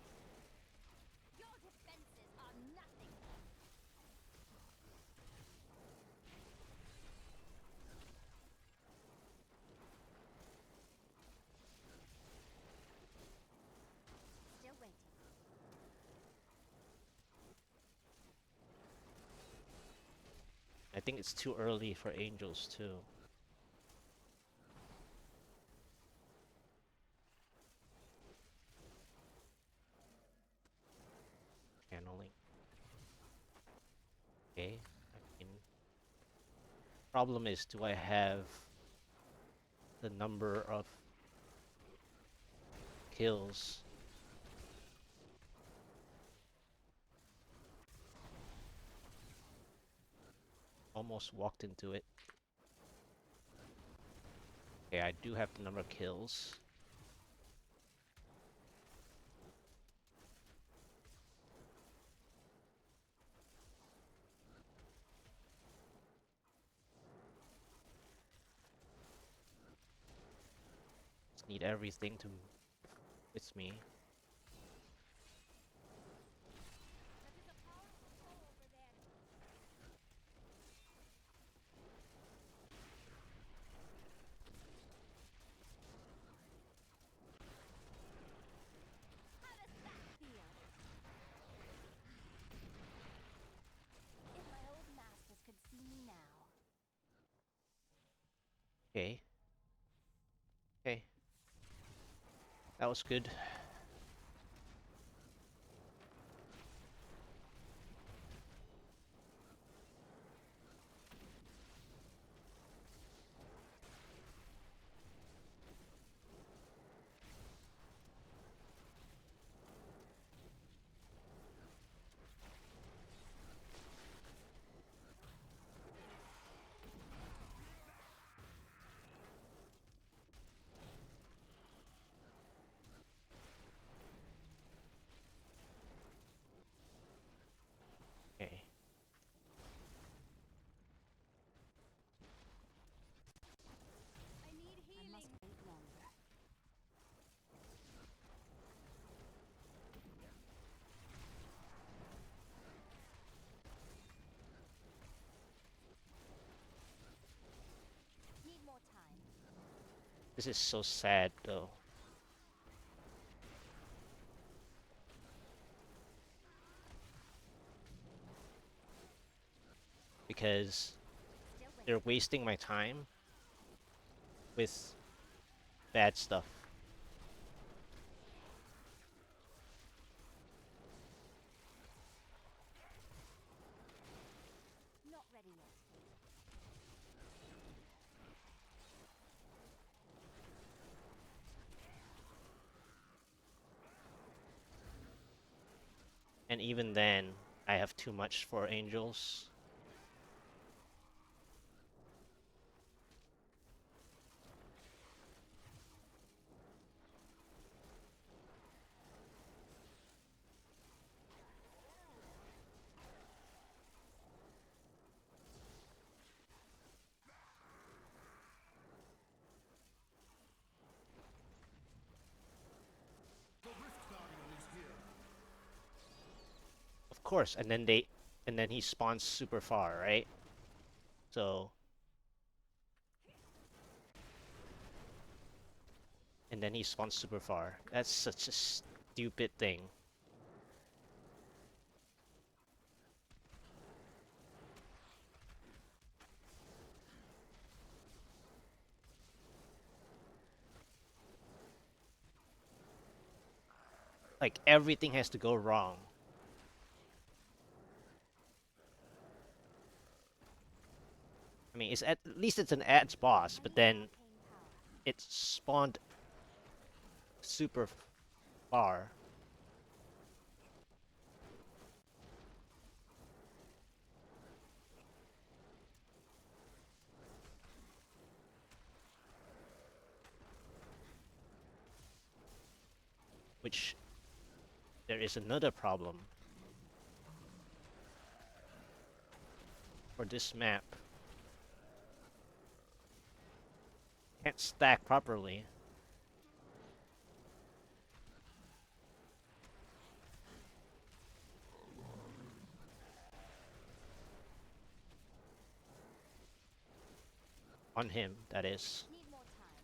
Your defenses are nothing. Still waiting. I think it's too early for angels too. Channeling. Okay. I mean, problem is, do I have the number of kills? Almost walked into it. Okay, I do have the number of kills. Just need everything to with me. That is a powerful foe over there. How does that feel? If my old masters could see me now. Okay. Okay. That was good. Okay. I need healing. I must wait longer. Need more time. This is so sad though. Because Still waiting. they're wasting my time with bad stuff. Not ready yet. And even then, I have too much for angels. Of course, and then and then he spawns super far, right? So, and then he spawns super far. That's such a stupid thing. Like, everything has to go wrong. I mean, it's at least it's an ads boss, but then it spawned super far. Which, there is another problem for this map. Can't stack properly. On him, that is. Need more time.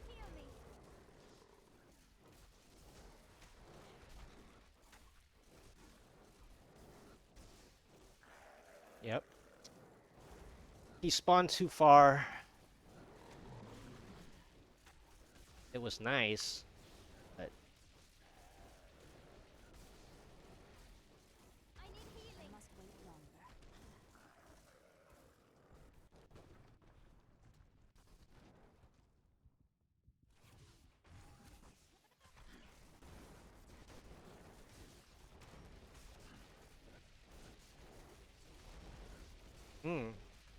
Heal me. Yep. He spawned too far. It was nice, but I need healing. I must wait longer.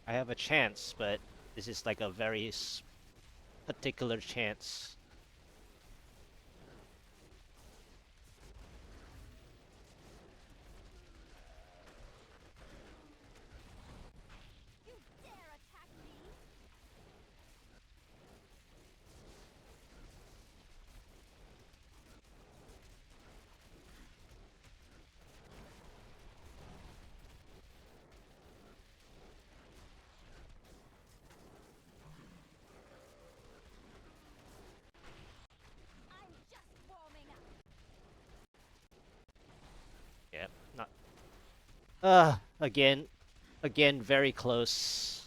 I have a chance, but this is like a very particular chance. You dare attack me? I'm just warming up. Yep, not. Again, very close.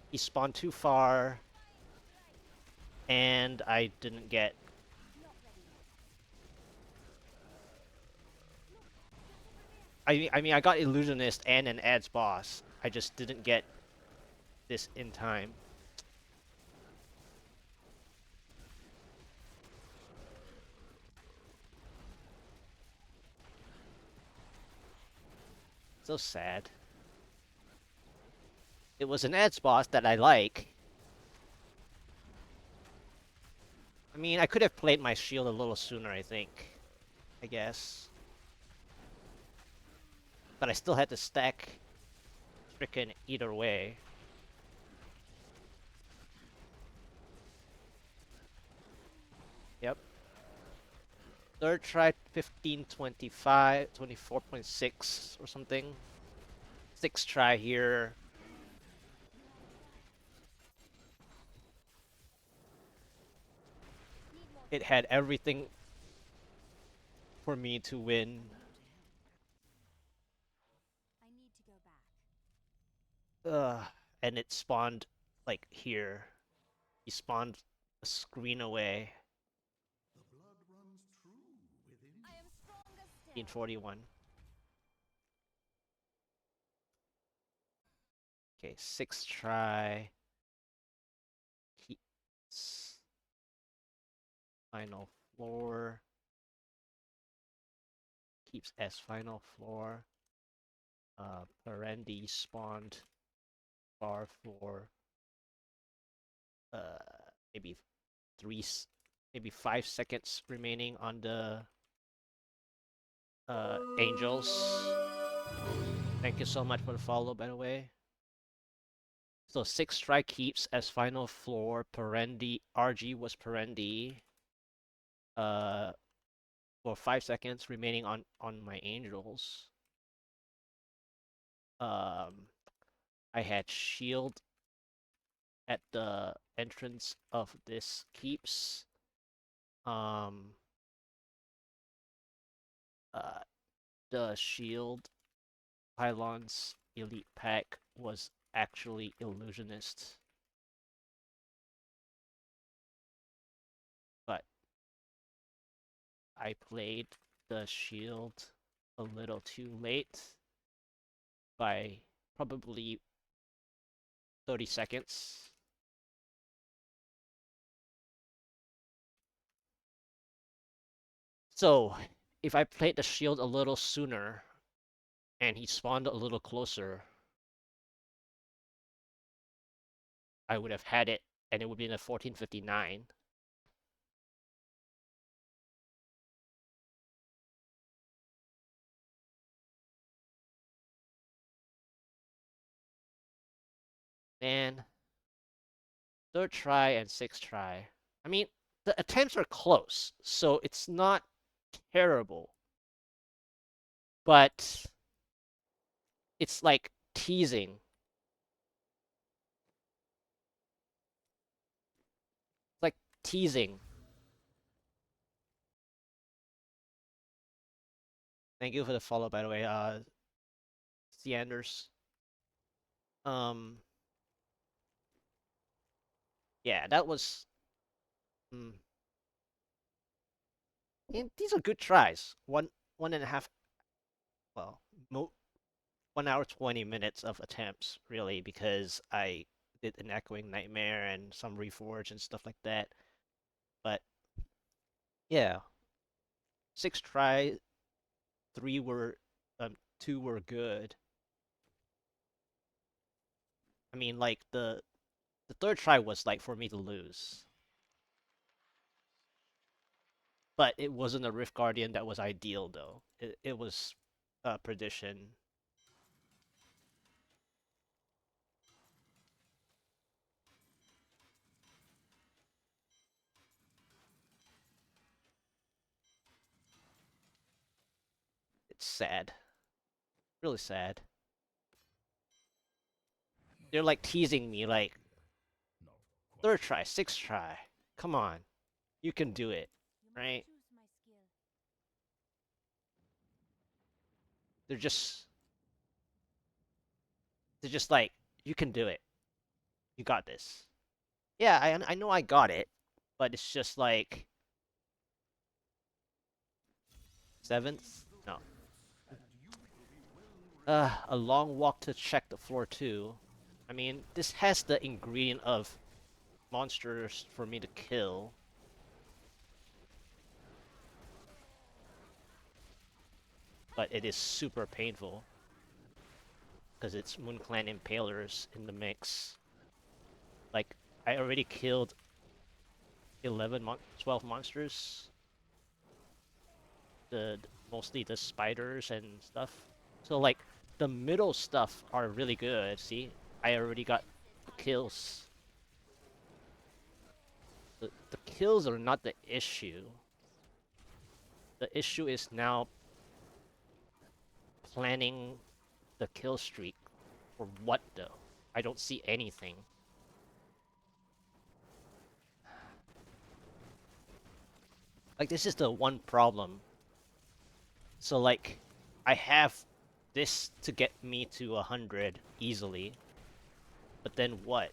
He spawned too far, and I didn't get. Not ready yet. I mean, I got illusionist and an ads boss. I just didn't get this in time. So sad. It was an edge boss that I like. I mean, I could have played my shield a little sooner, I think. I guess. But I still had to stack frickin' either way. Yep. Third try 1525, 24.6 or something. Sixth try here. It had everything for me to win. I need to go back. And it spawned like here. He spawned a screen away. The blood runs true within I am stronger still. 1541. Okay, sixth try. Keeps final floor. Keeps as final floor. Perendi spawned bar for maybe maybe 5 seconds remaining on the angels. Thank you so much for the follow, by the way. So 6 try keeps as final floor. Perendi RG was Perendi. For 5 seconds remaining on my angels. I had shield at the entrance of this keeps. The shield pylons elite pack was actually illusionist, but I played the shield a little too late by probably 30 seconds. So, if I played the shield a little sooner and he spawned a little closer, I would have had it and it would be in a 1459. Man, third try and sixth try. I mean, the attempts are close, so it's not terrible. But it's like teasing. It's like teasing. Thank you for the follow, by the way, Seanders. Um, yeah, that was. Mm, these are good tries. One and a half. Well, 1 hour 20 minutes of attempts, really, because I did an Echoing Nightmare and some Reforge and stuff like that. But yeah, 6 try, three were, 2 were good. I mean, like the third try was like for me to lose, but it wasn't a Rift Guardian that was ideal though. It was Perdition. It's sad, really sad. They're like teasing me, like no third question. try, sixth try. Come on, you can do it, You must right? choose my skill. They're just they're just like you can do it. You got this. Yeah, I know I got it, but it's just like seventh. No. And you will be well A long walk to check the floor too. I mean, this has the ingredient of monsters for me to kill. But it is super painful. because it's Moon Clan Impalers in the mix. Like, I already killed 12 monsters. Mostly the spiders and stuff. So like, the middle stuff are really good. See, I already got kills. The kills are not the issue. The issue is now planning the kill streak. For what though? I don't see anything. Like, this is the one problem. So like, I have this to get me to 100 easily. But then what?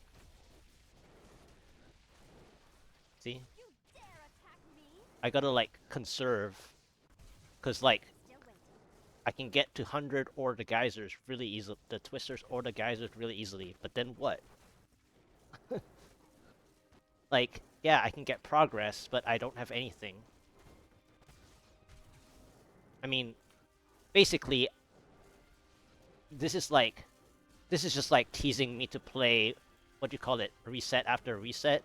See? You dare attack me? I gotta like conserve. Cause like, Still waiting. I can get to 100 or the geysers really easily. The twisters or the geysers really easily. But then what? Like, yeah, I can get progress, but I don't have anything. I mean, basically, this is just like teasing me to play, what do you call it, reset after reset,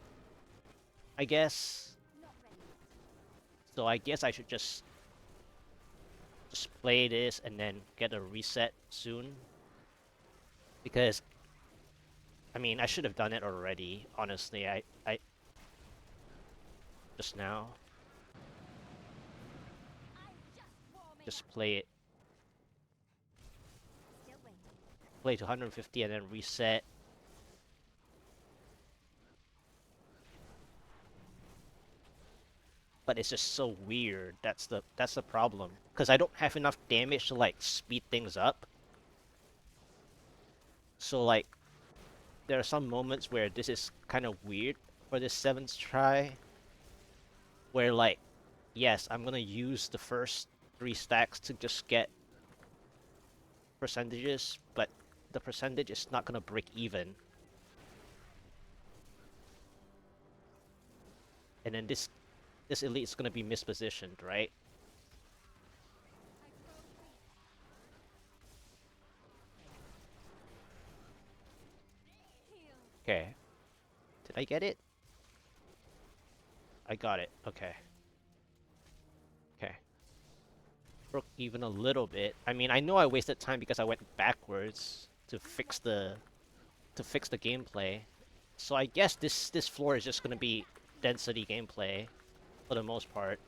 I guess. Not ready yet. So I guess I should just play this and then get a reset soon. Because, I mean, I should have done it already, honestly. I just now. I'm just warming Just up. play it. Still waiting. Play to 150 and then reset. But it's just so weird. That's the problem. Because I don't have enough damage to like speed things up. So like, there are some moments where this is kind of weird for this 7th try. Where like, yes, I'm gonna use the first 3 stacks to just get percentages, but the percentage is not gonna break even. And then this elite is gonna be mispositioned, right? I grow weak. Heal. Okay. Did I get it? I got it. Okay. Okay. Broke even a little bit. I mean, I know I wasted time because I went backwards to fix the gameplay. So I guess this floor is just gonna be density gameplay for the most part.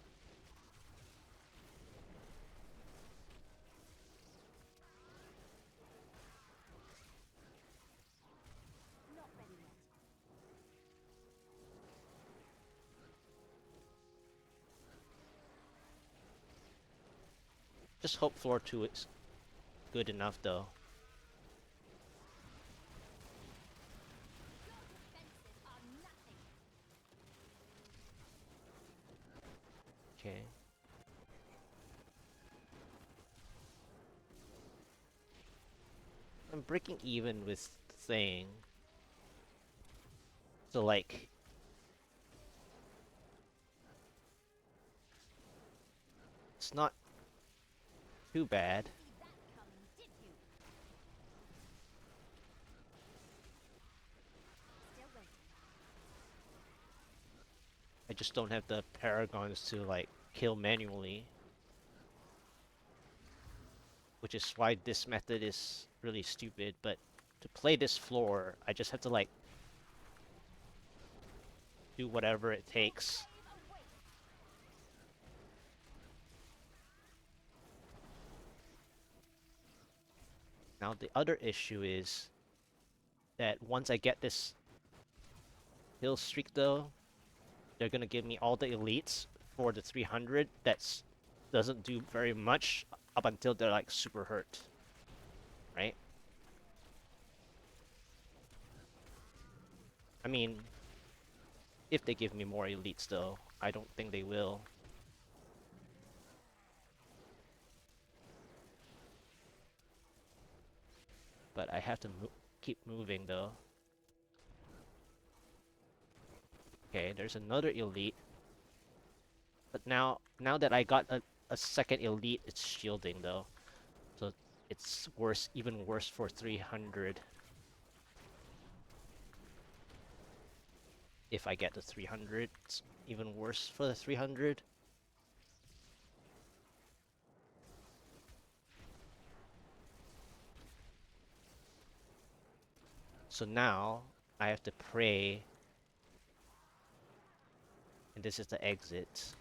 Not ready yet. Just hope floor 2 is good enough though. Your defenses are nothing. Okay. I'm breaking even with the thing. So like, it's not too bad. See that coming, did you? Still waiting. I just don't have the paragons to like kill manually. Which is why this method is really stupid, but to play this floor, I just have to like do whatever it takes. Wave awaits. Now the other issue is that once I get this kill streak though, they're gonna give me all the elites for the 300 that's doesn't do very much up until they're like super hurt. Right? I mean, if they give me more elites though, I don't think they will. But I have to keep moving though. Okay, there's another elite. But now that I got a second elite, it's shielding though. So it's worse, even worse for 300. If I get the 300, it's even worse for the 300. So now I have to pray, and this is the exit.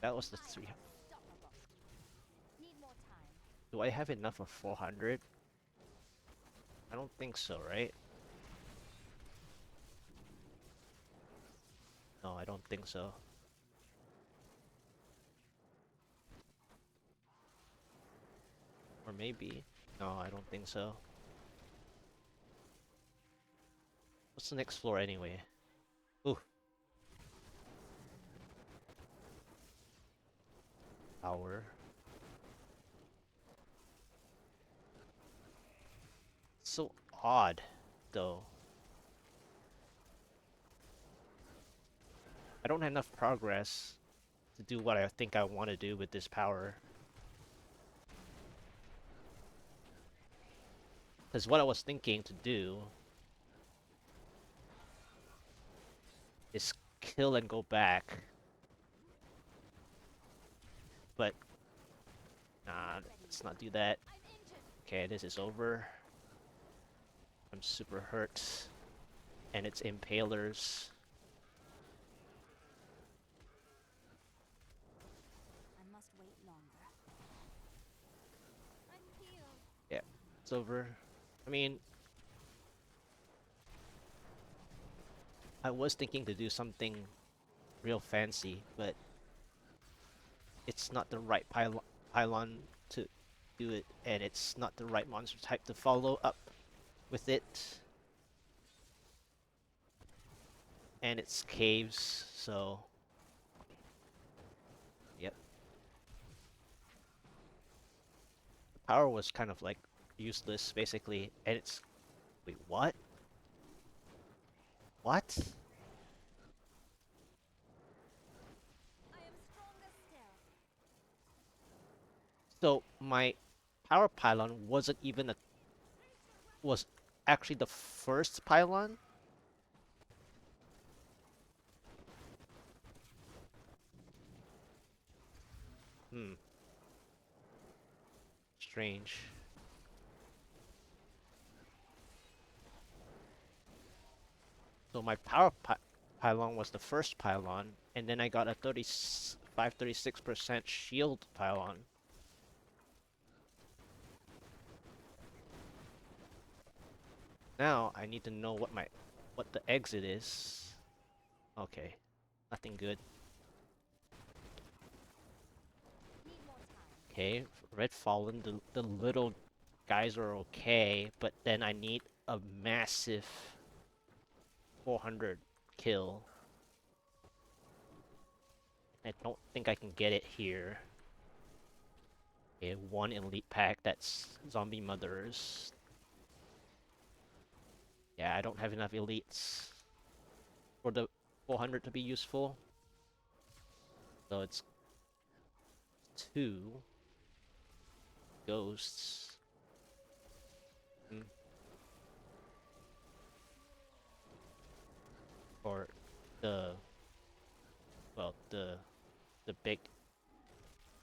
That was the I am 3. unstoppable. Need more time. Do I have enough for 400? I don't think so, right? No, I don't think so. Or maybe. No, I don't think so. What's the next floor anyway? Ooh. Tower. So odd, though. I don't have enough progress to do what I think I want to do with this power. Because what I was thinking to do is kill and go back. But, nah, let's not do that. I'm injured. Okay, this is over. I'm super hurt. And it's impalers. I must wait longer. I'm healed. Yeah, it's over. I mean, I was thinking to do something real fancy, but it's not the right pylon to do it, and it's not the right monster type to follow up with it. And it's caves, so yep. The power was kind of like useless basically, and it's wait, what? What? I am stronger still. So my power pylon wasn't even a was actually the first pylon? Hmm. Strange. So my pylon was the first pylon, and then I got a 36% shield pylon. Now I need to know what the exit is. Okay. Nothing good. Need more time. Okay, Red Fallen, the little guys are okay, but then I need a massive 400 kill. I don't think I can get it here. Okay, one elite pack, that's zombie mothers. Yeah, I don't have enough elites for the 400 to be useful. So it's 2 ghosts. Hmm. Or the well, the big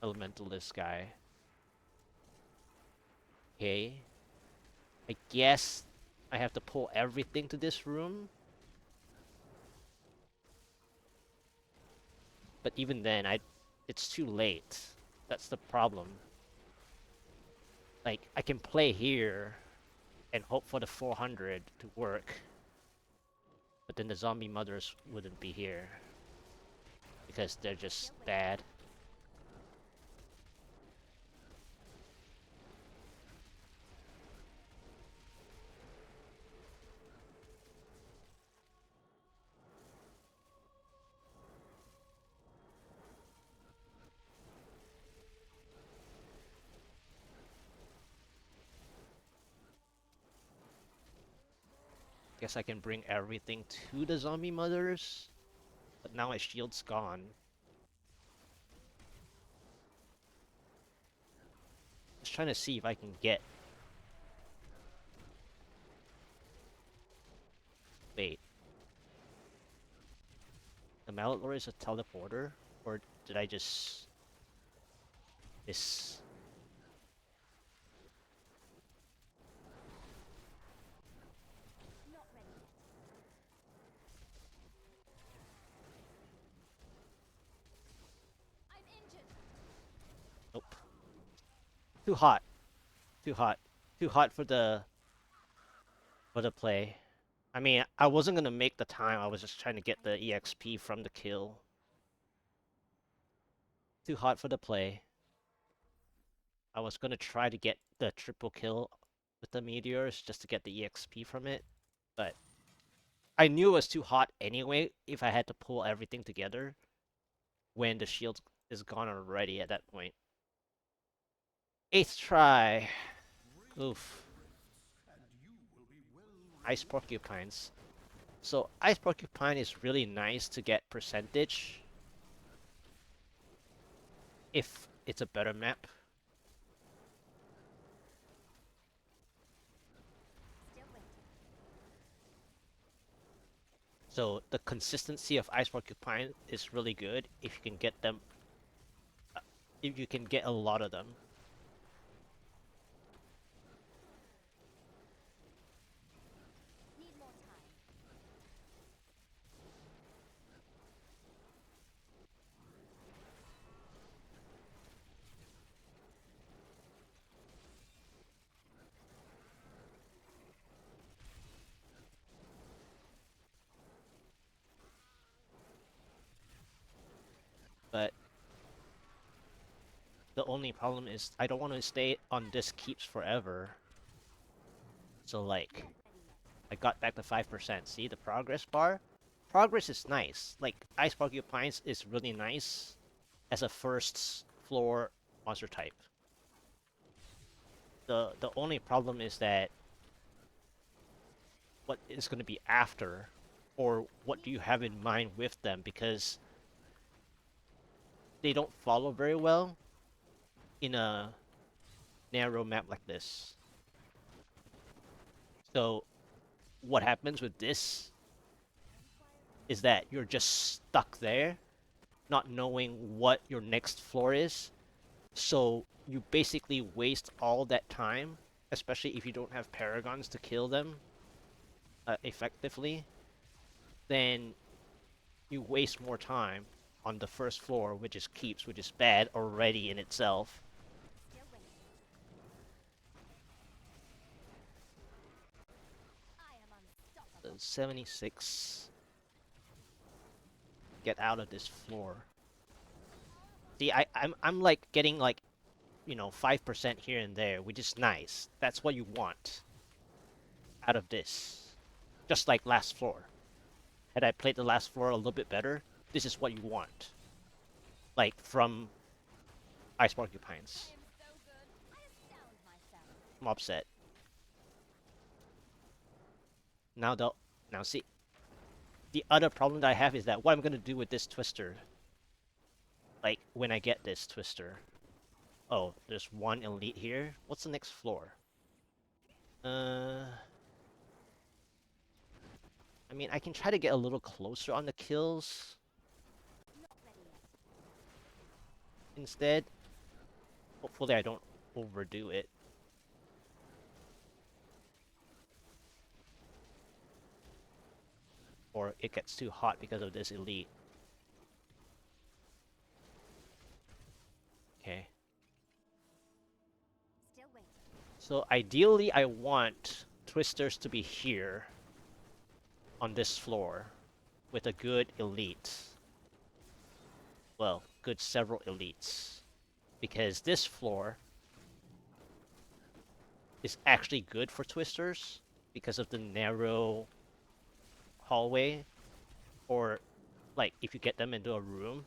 elementalist guy. Okay. I guess I have to pull everything to this room. But even then, it's too late. That's the problem. Like, I can play here and hope for the 400 to work. But then the zombie mothers wouldn't be here. Because they're just bad. Guess I can bring everything to the zombie mothers. But now my shield's gone. trying to see if I can get... Wait. The Mallet Lord is a teleporter? Or did I just... This... Not ready yet. I'm injured. Nope. Too hot. Too hot. Too hot for the play. I mean, I wasn't gonna make the time, I was just trying to get the EXP from the kill. Too hot for the play. I was gonna try to get the triple kill with the meteors just to get the EXP from it, but I knew it was too hot anyway if I had to pull everything together when the shield is gone already at that point. 8th try. Oof. Ice Porcupines. So Ice Porcupine is really nice to get percentage if it's a better map. Still waiting. So the consistency of Ice Porcupine is really good if you can get them. If you can get a lot of them. Need more time. But the only problem is I don't want to stay on this keeps forever. So like, Not ready yet. I got back to 5%. See the progress bar? Progress is nice. Like, Ice Porcupines is really nice as a first floor monster type. The only problem is that what is going to be after, or what do you have in mind with them, because they don't follow very well in a narrow map like this. So what happens with this is that you're just stuck there, not knowing what your next floor is. So you basically waste all that time, especially if you don't have paragons to kill them effectively. Then you waste more time on the first floor, which is keeps, which is bad already in itself. Still waiting. I am unstoppable. 76. Get out of this floor. See, I'm like getting like, you know, 5% here and there, which is nice. That's what you want out of this. Just like last floor. Had I played the last floor a little bit better, this is what you want. Like from Ice Porcupines. I am so good. I astound myself. Mob set. Now see, the other problem that I have is that what I'm gonna do with this twister. Like when I get this twister. Oh, there's one elite here. What's the next floor? I mean, I can try to get a little closer on the kills Not ready yet. instead. Hopefully I don't overdo it. Or it gets too hot because of this elite. Okay. Still waiting. So ideally I want twisters to be here on this floor with a good elite. Well, good several elites. Because this floor is actually good for twisters because of the narrow hallway, or like if you get them into a room.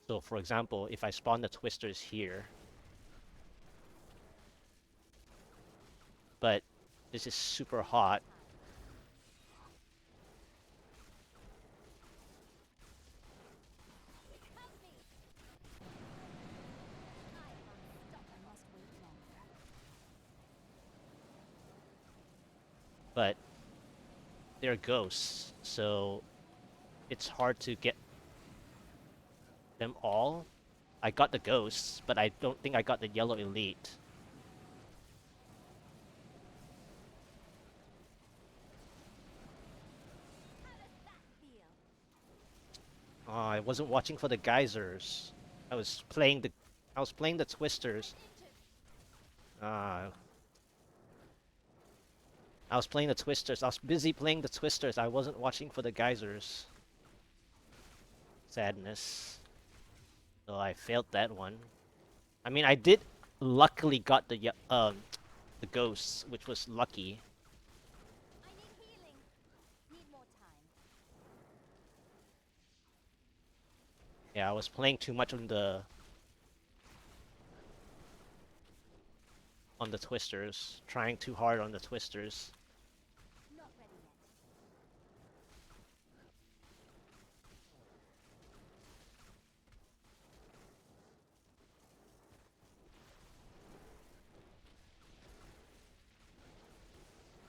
So for example, if I spawn the twisters here, but this is super hot, but they're ghosts, so it's hard to get them all. I got the ghosts, but I don't think I got the yellow elite. How does that feel? Oh, I wasn't watching for the geysers. I was playing the twisters. Ah, I was playing the twisters. I was busy playing the twisters. I wasn't watching for the geysers. Sadness. So I failed that one. I mean, I did luckily got the ghosts, which was lucky. I need healing. Need more time. Yeah, I was playing too much on the twisters, trying too hard on the twisters. Not ready yet.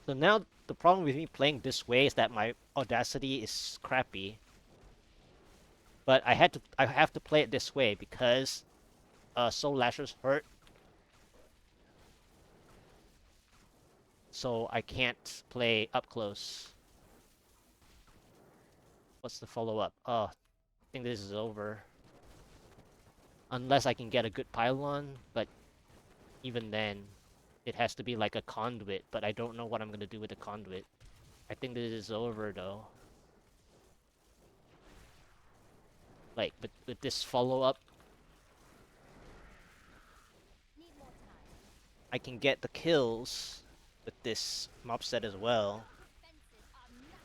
So now the problem with me playing this way is that my audacity is crappy. But I have to play it this way because Soul Lashers hurt. So I can't play up close. What's the follow-up? Oh, I think this is over. Unless I can get a good pylon, but even then, it has to be like a conduit, but I don't know what I'm gonna do with the conduit. I think this is over though. Like, but with this follow-up, Need more time. I can get the kills with this mob set as well. Defenses are nothing.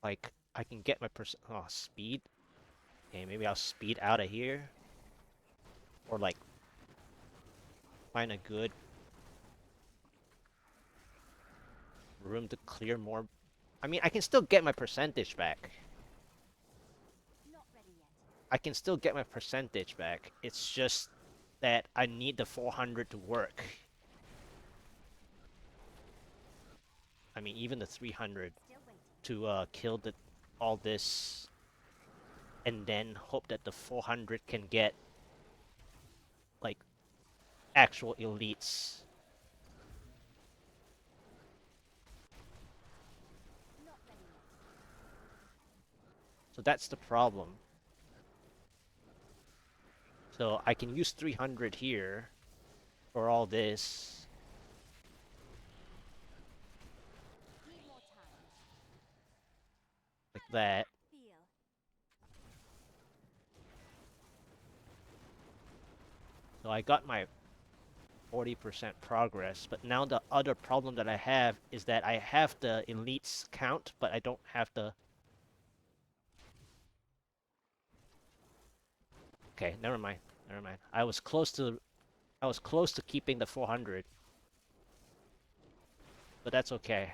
Like, I can get my speed. Okay, maybe I'll speed out of here. Or like, find a good room to clear more. I mean, I can still get my percentage back. Not ready yet. I can still get my percentage back. It's just that I need the 400 to work. I mean, even the 300 Still waiting. to kill all this, and then hope that the 400 can get like actual elites. Not ready yet. So that's the problem. So I can use 300 here for all this, Need more time. like that. Feel. So I got my 40% progress, but now the other problem that I have is that I have the elites count, but I don't have the... Okay, never mind. Never mind. I was close to keeping the 400. But that's okay.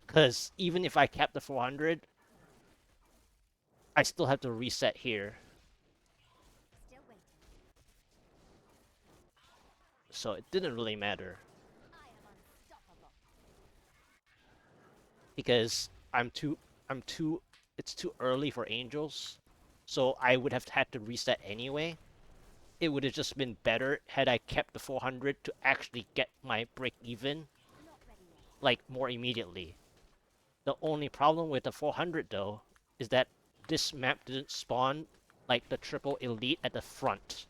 Cuz even if I kept the 400, I still have to reset here. Still waiting. So it didn't really matter I am unstoppable. because it's too early for angels. So I would have had to reset anyway. It would have just been better had I kept the 400 to actually get my break even Not ready yet. like more immediately. The only problem with the 400 though is that this map didn't spawn like the triple elite at the front.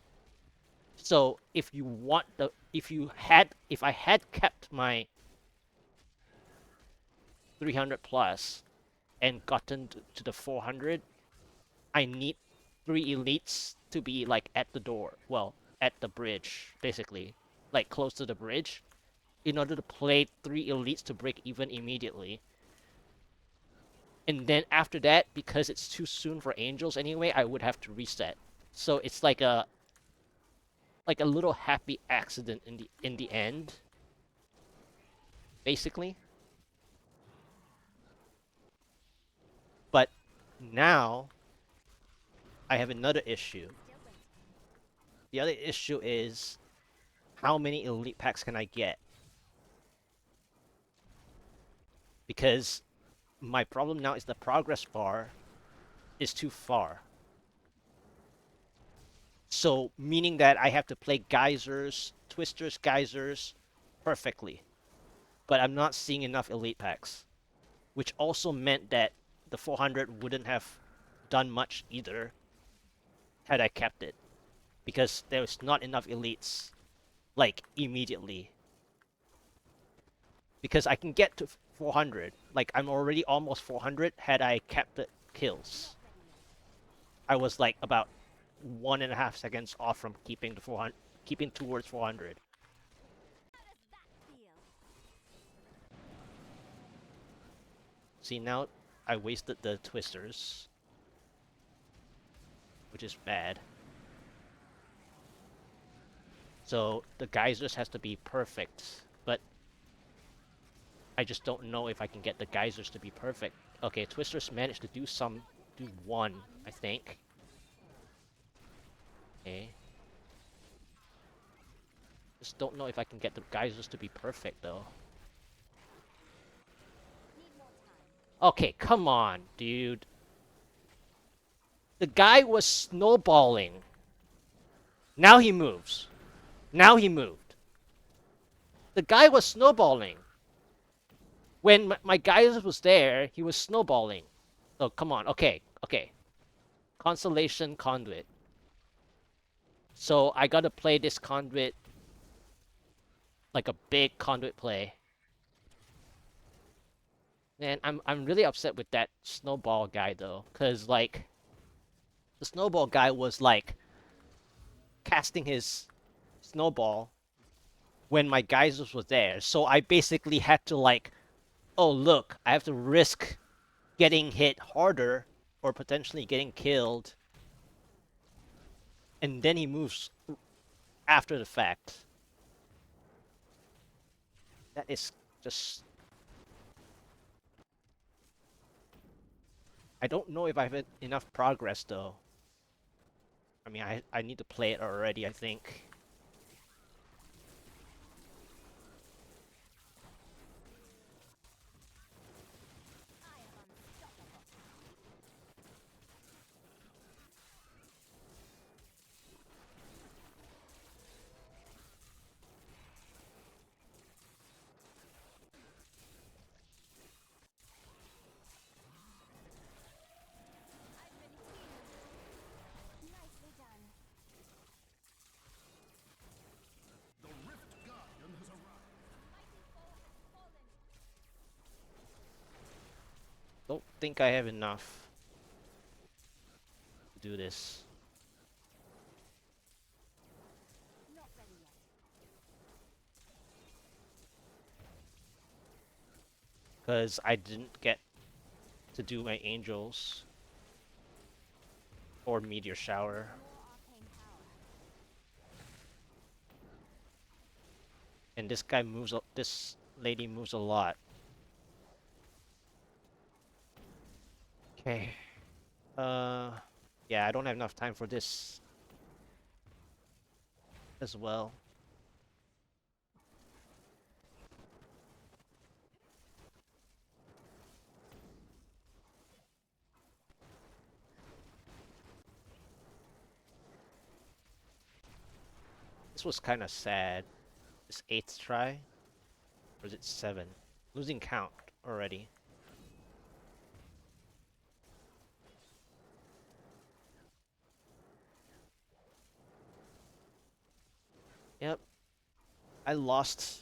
So if I had kept my 300 plus and gotten to the 400, I need 3 elites to be like at the door. Well, at the bridge, basically. Like close to the bridge. In order to play 3 elites to break even immediately. And then after that, because it's too soon for angels anyway, I would have to reset. So it's like a little happy accident in the end. Basically. But now I have another issue. Still the other issue is how many elite packs can I get? Because my problem now is the progress bar is too far. So, meaning that I have to play geysers, twisters, geysers perfectly. But I'm not seeing enough elite packs. Which also meant that the 400 wouldn't have done much either had I kept it. Because there's not enough elites, like, immediately. Because I can get to 400. Like, I'm already almost 400 had I kept the kills. I was like about 1.5 seconds off from keeping the 400, keeping towards 400. How does that feel? See, now I wasted the twisters, which is bad. So the geysers has to be perfect, but I just don't know if I can get the geysers to be perfect. Okay, twisters managed to do one, I think. Okay. Just don't know if I can get the geysers to be perfect though. Need more time. Okay, come on, dude. The guy was snowballing. Now he moves. Now he moved. The guy was snowballing. When my geysers was there, he was snowballing. So come on, okay, okay. Constellation Conduit. So I gotta play this conduit like a big conduit play. And I'm really upset with that snowball guy though, cause like the snowball guy was like casting his snowball when my geysers was there. So I basically had to like, oh look, I have to risk getting hit harder or potentially getting killed. And then he moves after the fact. That is just... I don't know if I have enough progress though. I mean, I need to play it already, I think. I am unstoppable. I've been healed. Nicely done. The Rift Guardian has arrived. Mighty foe has fallen. Don't think I have enough to do this. Not ready yet. Because I didn't get to do my angels or meteor shower. More arcane power. And this guy moves, this lady moves a lot. Okay. Yeah, I don't have enough time for this as well. This was kind of sad. This 8th try? Or is it 7? Losing count already. Yep. I lost.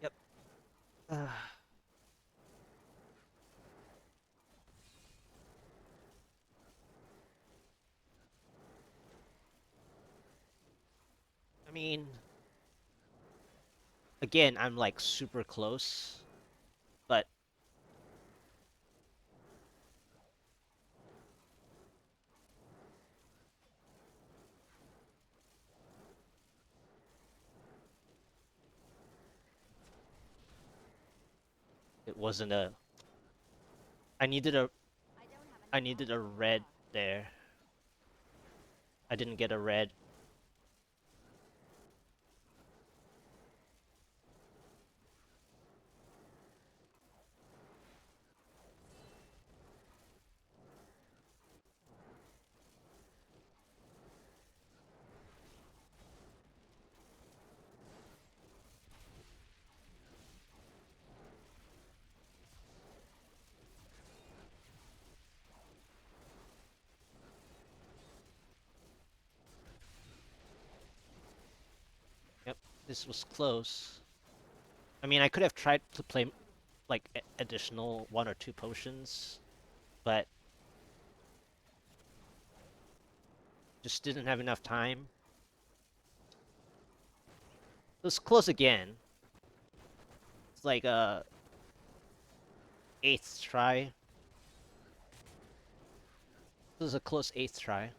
Yep. again, I'm like super close, but it wasn't a. I needed a. I don't have I enough needed a armor for red her. there. I didn't get a red. Yep, this was close. I mean, I could have tried to play like additional 1 or 2 potions, but just didn't have enough time. It was close again. It's like a 8th try. This was a close 8th try.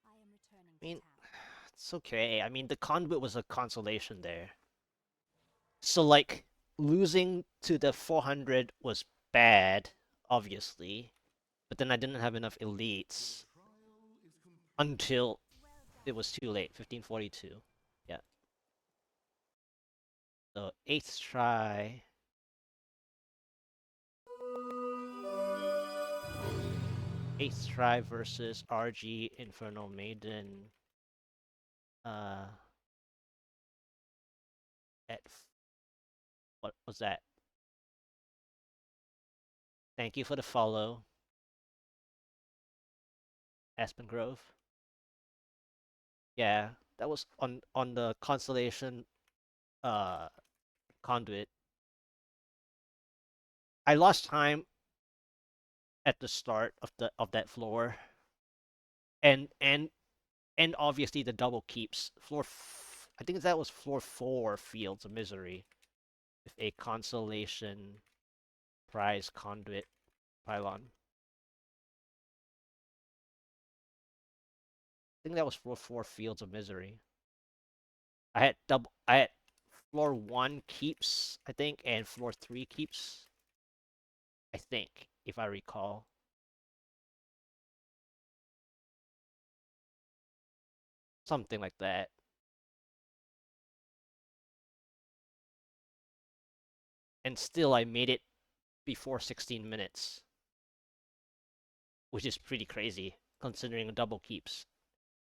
I am returning I to mean, town. it's okay. I mean, the conduit was a consolation there. So like losing to the 400 was bad, obviously, but then I didn't have enough elites until Well it done. was too late. 1542. Yeah. So 8th try. 8th try versus RG Infernal Maiden. Uh, what was that? Thank you for the follow, Aspen Grove. Yeah, that was on the constellation uh conduit. I lost time at the start of that floor, and and and obviously the double keeps I think that was floor 4 Fields of Misery with a consolation prize conduit pylon. I think that was floor 4 Fields of Misery. I had floor 1 keeps, I think, and floor 3 keeps, I think, if I recall. Something like that. And still I made it before 16 minutes, which is pretty crazy considering double keeps.